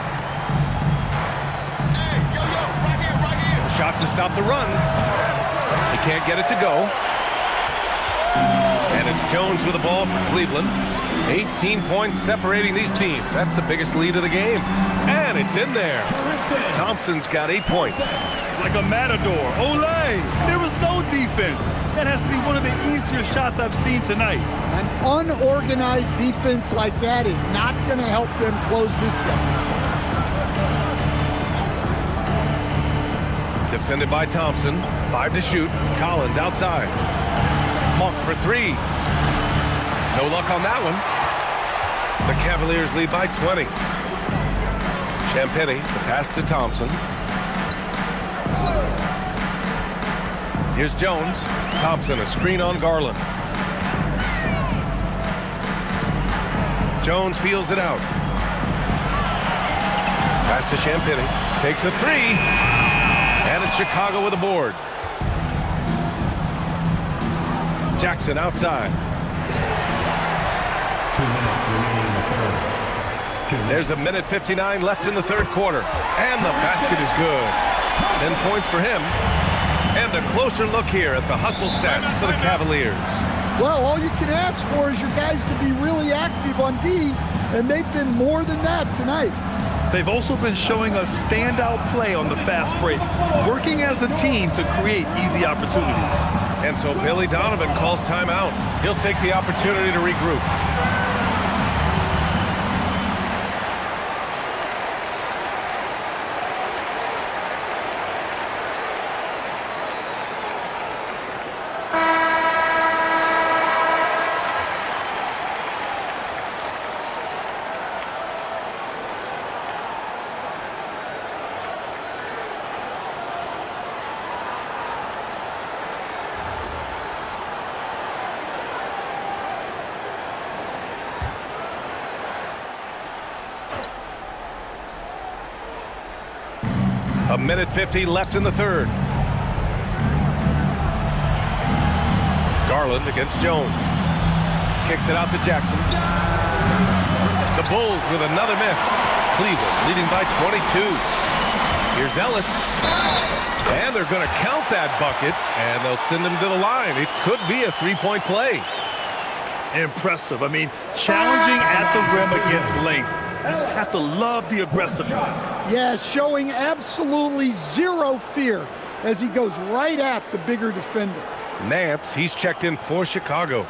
A shot to stop the run. He can't get it to go. And it's Jones with the ball for Cleveland. 18 points separating these teams. That's the biggest lead of the game. And it's in there. Thompson's got 8 points. Like a matador. Olay! There was no defense. That has to be one of the easier shots I've seen tonight. An unorganized defense like that is not going to help them close this deficit. Defended by Thompson. 5 to shoot. Collins outside. Monk for 3. No luck on that one. The Cavaliers lead by 20. Champagny, the pass to Thompson. Here's Jones. Thompson, a screen on Garland. Jones feels it out. Pass to Champagny. Takes a 3. And it's Chicago with a board. Jackson outside. 2 minutes remaining in the third. There's a minute 59 left in the third quarter. And the basket is good. 10 points for him. And a closer look here at the hustle stats for the Cavaliers. Well, all you can ask for is your guys to be really active on D, and they've been more than that tonight. They've also been showing us standout play on the fast break, working as a team to create easy opportunities. And so Billy Donovan calls timeout. He'll take the opportunity to regroup. A minute 50 left in the third. Garland against Jones. Kicks it out to Jackson. The Bulls with another miss. Cleveland leading by 22. Here's Ellis. And they're going to count that bucket, and they'll send him to the line. It could be a three-point play. Impressive. I mean, challenging at the rim against length. You just have to love the aggressiveness. Yeah, showing absolutely zero fear as he goes right at the bigger defender. Nance, he's checked in for Chicago.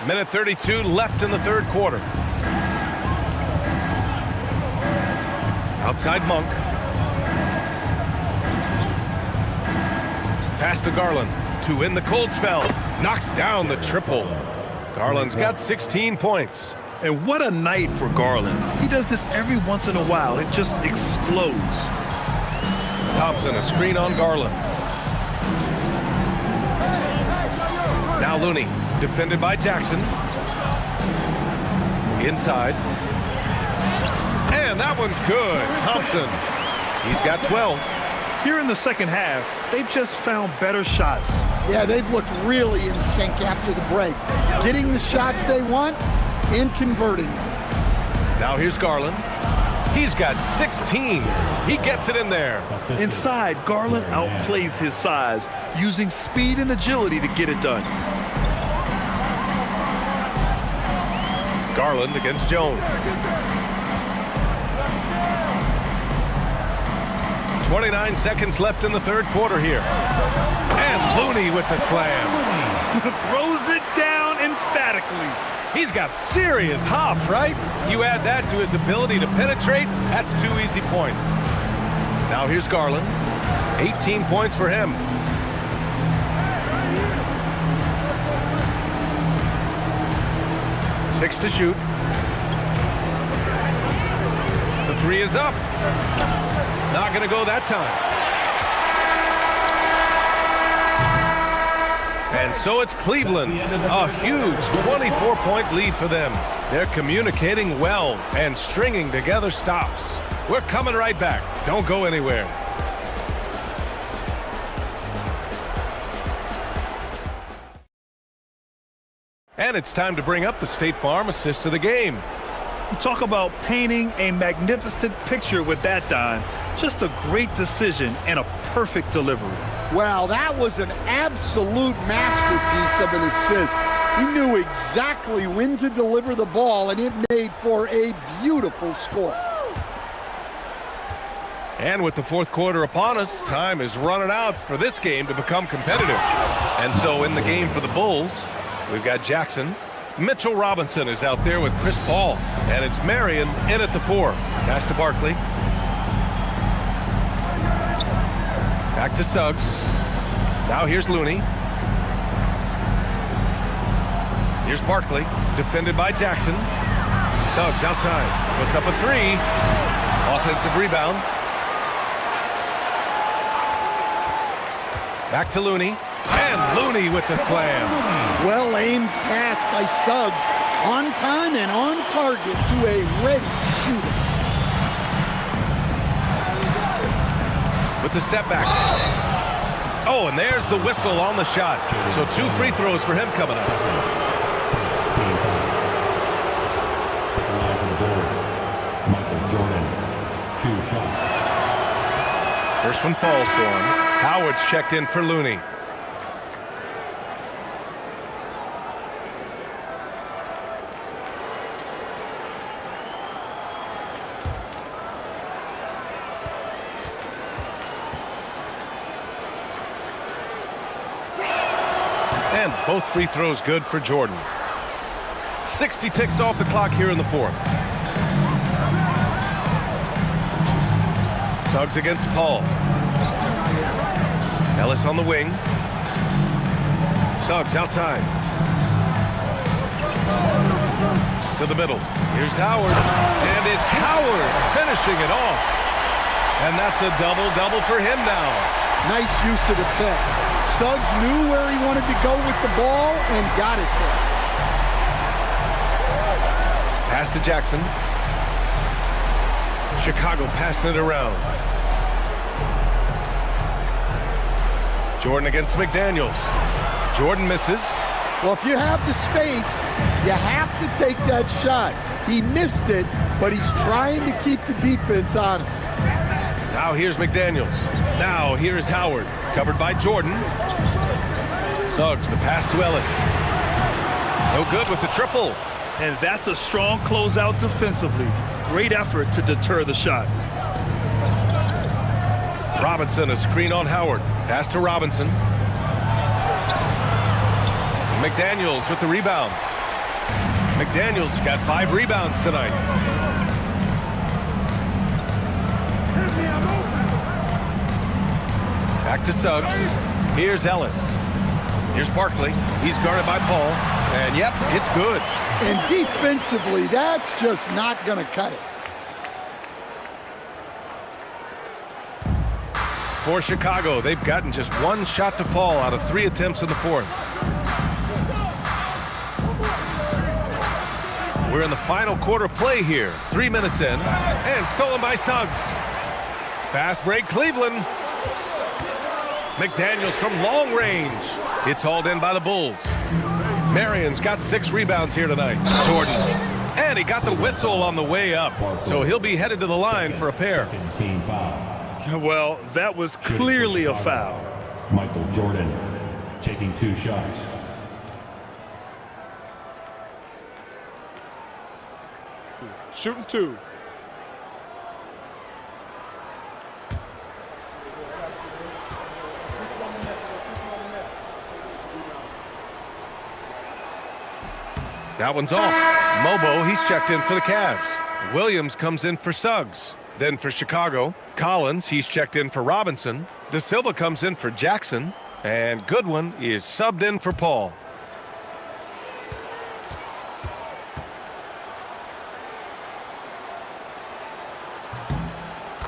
Minute 32 left in the third quarter. Outside Monk. Pass to Garland. To in the cold spell. Knocks down the triple. Garland's got 16 points. And what a night for Garland. He does this every once in a while. It just explodes. Thompson, a screen on Garland. Now Looney, defended by Jackson. Inside. And that one's good. Thompson, he's got 12. Here in the second half, they've just found better shots. Yeah, they've looked really in sync after the break. Getting the shots they want and converting them. Now here's Garland. He's got 16. He gets it in there. Inside, Garland outplays his size, using speed and agility to get it done. Garland against Jones. 29 seconds left in the third quarter here. And Looney with the slam. Throws it down emphatically. He's got serious hop, right? You add that to his ability to penetrate, that's 2 easy points. Now here's Garland. 18 points for him. Six to shoot. The three is up. Not going to go that time. And so it's Cleveland. A huge 24-point lead for them. They're communicating well and stringing together stops. We're coming right back. Don't go anywhere. And it's time to bring up the State Farm assist of the game. You talk about painting a magnificent picture with that, Don. Just a great decision and a perfect delivery. Well, that was an absolute masterpiece of an assist. He knew exactly when to deliver the ball, and it made for a beautiful score. And with the fourth quarter upon us, time is running out for this game to become competitive. And so in the game for the Bulls, we've got Jackson. Mitchell Robinson is out there with Chris Paul. And it's Marion in at the 4. Pass to Barkley. Back to Suggs. Now here's Looney. Here's Barkley, defended by Jackson. Suggs outside, puts up a 3. Offensive rebound. Back to Looney. And Looney with the slam. Well-aimed pass by Suggs. On time and on target to a ready shooter. With the step back. Oh, and there's the whistle on the shot. So 2 free throws for him coming up. Michael Jordan, 2 shots. First one falls for him. Howard's checked in for Looney. And both free throws good for Jordan. 60 ticks off the clock here in the fourth. Suggs against Paul. Ellis on the wing. Suggs outside. To the middle. Here's Howard. And it's Howard finishing it off. And that's a double-double for him now. Nice use of the pick. Suggs knew where he wanted to go with the ball and got it there. Pass to Jackson. Chicago passing it around. Jordan against McDaniels. Jordan misses. Well, if you have the space, you have to take that shot. He missed it, but he's trying to keep the defense honest. Now here's McDaniels. Now here's Howard. Covered by Jordan. Suggs, the pass to Ellis. No good with the triple. And that's a strong closeout defensively. Great effort to deter the shot. Robinson, a screen on Howard. Pass to Robinson. McDaniels with the rebound. McDaniels got 5 rebounds tonight. Back to Suggs. Here's Ellis. Here's Barkley. He's guarded by Paul. And yep, it's good. And defensively, that's just not going to cut it. For Chicago, they've gotten just 1 shot to fall out of 3 attempts in the fourth. We're in the final quarter play here. 3 minutes in. And stolen by Suggs. Fast break, Cleveland. McDaniels from long range. It's hauled in by the Bulls. Marion's got 6 rebounds here tonight. Jordan. And he got the whistle on the way up. So he'll be headed to the line for a pair. Well, that was clearly a foul. Michael Jordan taking 2 shots. Shooting 2. That one's off. Mobo, he's checked in for the Cavs. Williams comes in for Suggs. Then for Chicago, Collins, he's checked in for Robinson. De Silva comes in for Jackson. And Goodwin is subbed in for Paul.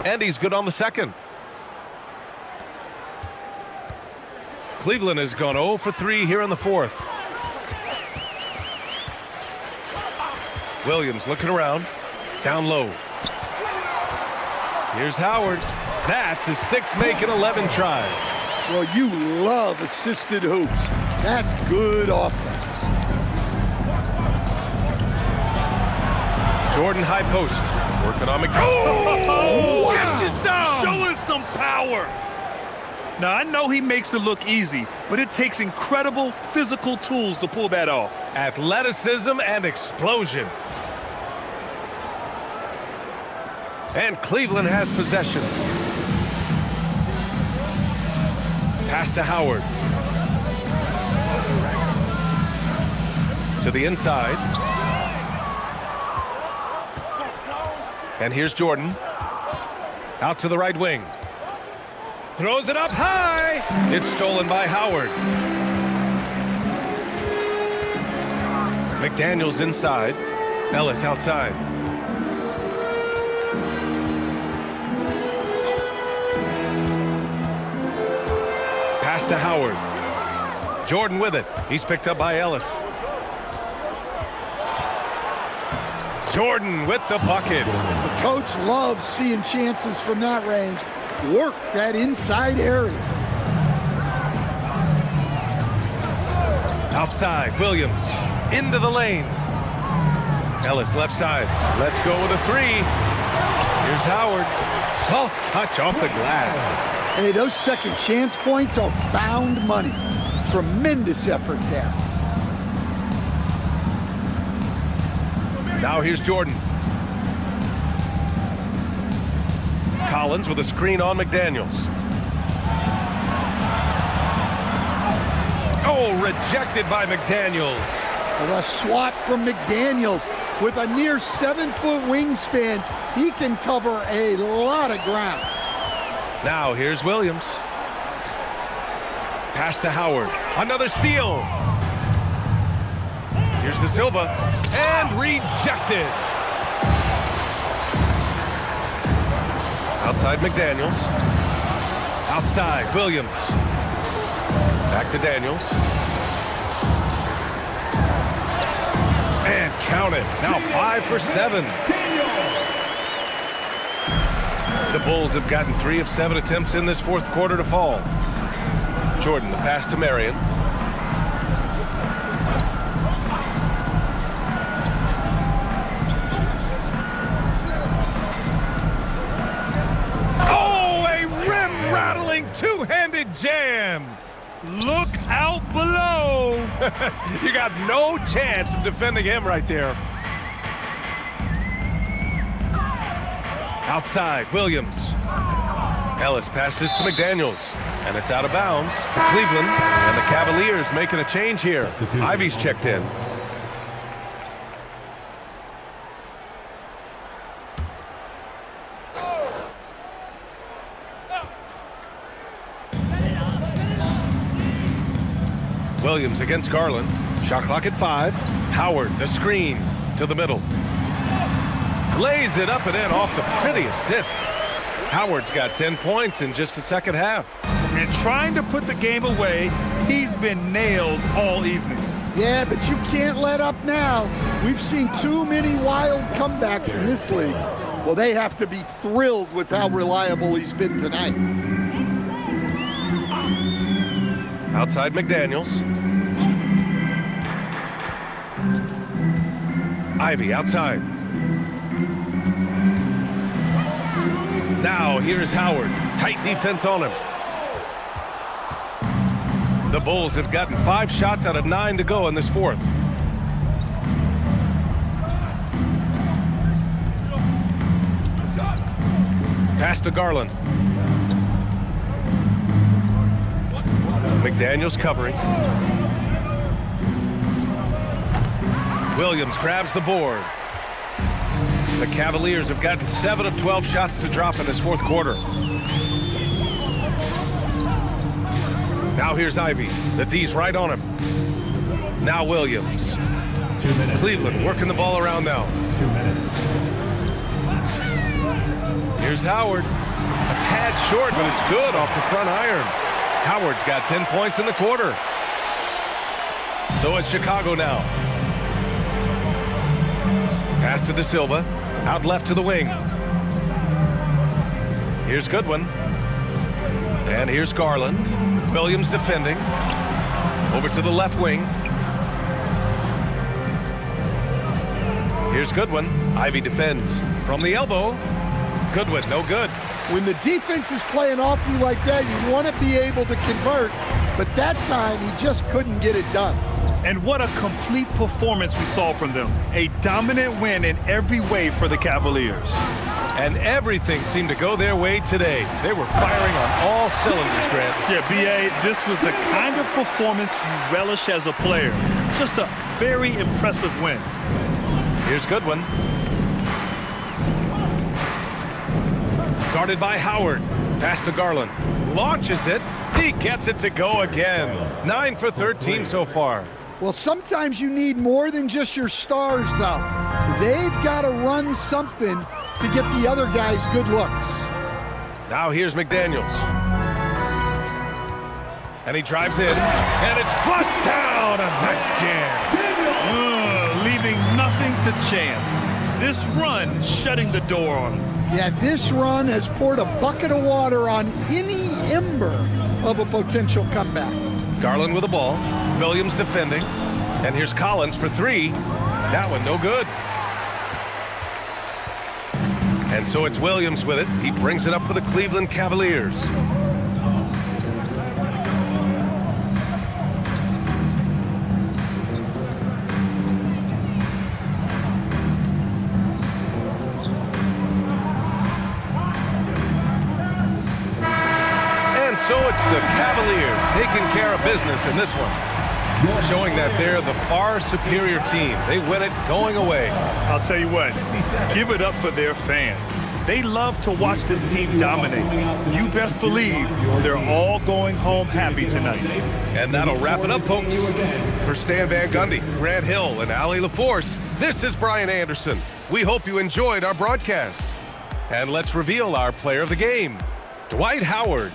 And he's good on the second. Cleveland has gone 0 for 3 here in the fourth. Williams looking around. Down low. Here's Howard. That's his 6th make in 11 tries. Well, you love assisted hoops. That's good offense. Jordan high post. Working on McDaniels. Oh, Gets you some. show us some power. Now, I know he makes it look easy, but it takes incredible physical tools to pull that off. Athleticism and explosion. And Cleveland has possession. Pass to Howard. To the inside. And here's Jordan. Out to the right wing. Throws it up high. It's stolen by Howard. McDaniels inside. Ellis outside. Pass to Howard. Jordan with it. He's picked up by Ellis. Jordan with the bucket. The coach loves seeing chances from that range. Work that inside area. Outside, Williams. Into the lane. Ellis left side. Let's go with a 3. Here's Howard. Soft touch off the glass. Hey, those second chance points are found money. Tremendous effort there. Now here's Jordan. Collins with a screen on McDaniels. Oh, rejected by McDaniels. Well, a swat from McDaniels with a near 7-foot wingspan. He can cover a lot of ground. Now here's Williams. Pass to Howard. Another steal. Here's De Silva. And rejected. Outside McDaniels. Outside Williams. Back to Daniels. And count it. Now 5 for 7. The Bulls have gotten 3 of 7 attempts in this fourth quarter to fall. Jordan, the pass to Marion. Oh, a rim-rattling two-handed jam. Look out below. You got no chance of defending him right there. Outside, Williams. Ellis passes to McDaniels, and it's out of bounds to Cleveland, and the Cavaliers making a change here. Ivy's checked in. Williams against Garland. Shot clock at 5. Howard, the screen to the middle. Lays it up and in off the pretty assist. Howard's got 10 points in just the second half. And trying to put the game away, he's been nails all evening. Yeah, but you can't let up now. We've seen too many wild comebacks in this league. Well, they have to be thrilled with how reliable he's been tonight. Outside McDaniels. Ivy outside. Now here's Howard. Tight defense on him. The Bulls have gotten 5 shots out of 9 to go in this fourth. Pass to Garland. McDaniels covering. Williams grabs the board. The Cavaliers have gotten 7 of 12 shots to drop in this fourth quarter. Now here's Ivy. The D's right on him. Now Williams. 2 minutes. Cleveland working the ball around now. 2 minutes. Here's Howard. A tad short, but it's good off the front iron. Howard's got 10 points in the quarter. So it's Chicago now. Pass to De Silva. Out left to the wing. Here's Goodwin. And here's Garland. Williams defending. Over to the left wing. Here's Goodwin. Ivy defends. From the elbow. Goodwin, no good. When the defense is playing off you like that, you want to be able to convert. But that time, he just couldn't get it done. And what a complete performance we saw from them. A dominant win in every way for the Cavaliers. And everything seemed to go their way today. They were firing on all cylinders, Grant. Yeah, B.A., this was the kind of performance you relish as a player. Just a very impressive win. Here's Goodwin. Guarded by Howard. Pass to Garland. Launches it. He gets it to go again. 9 for 13 so far. Well, sometimes you need more than just your stars, though. They've got to run something to get the other guys good looks. Now here's McDaniels. And he drives in. And it's flushed down. A nice jam. Leaving nothing to chance. This run shutting the door on him. Yeah, this run has poured a bucket of water on any ember of a potential comeback. Garland with the ball. Williams defending. And here's Collins for three. That one no good. And so it's Williams with it. He brings it up for the Cleveland Cavaliers. So it's the Cavaliers taking care of business in this one, showing that they're the far superior team. They win it going away. I'll tell you what, give it up for their fans. They love to watch this team dominate. You best believe they're all going home happy tonight. And that'll wrap it up, folks. For Stan Van Gundy, Grant Hill, and Allie LaForce, this is Brian Anderson. We hope you enjoyed our broadcast. And let's reveal our player of the game, Dwight Howard.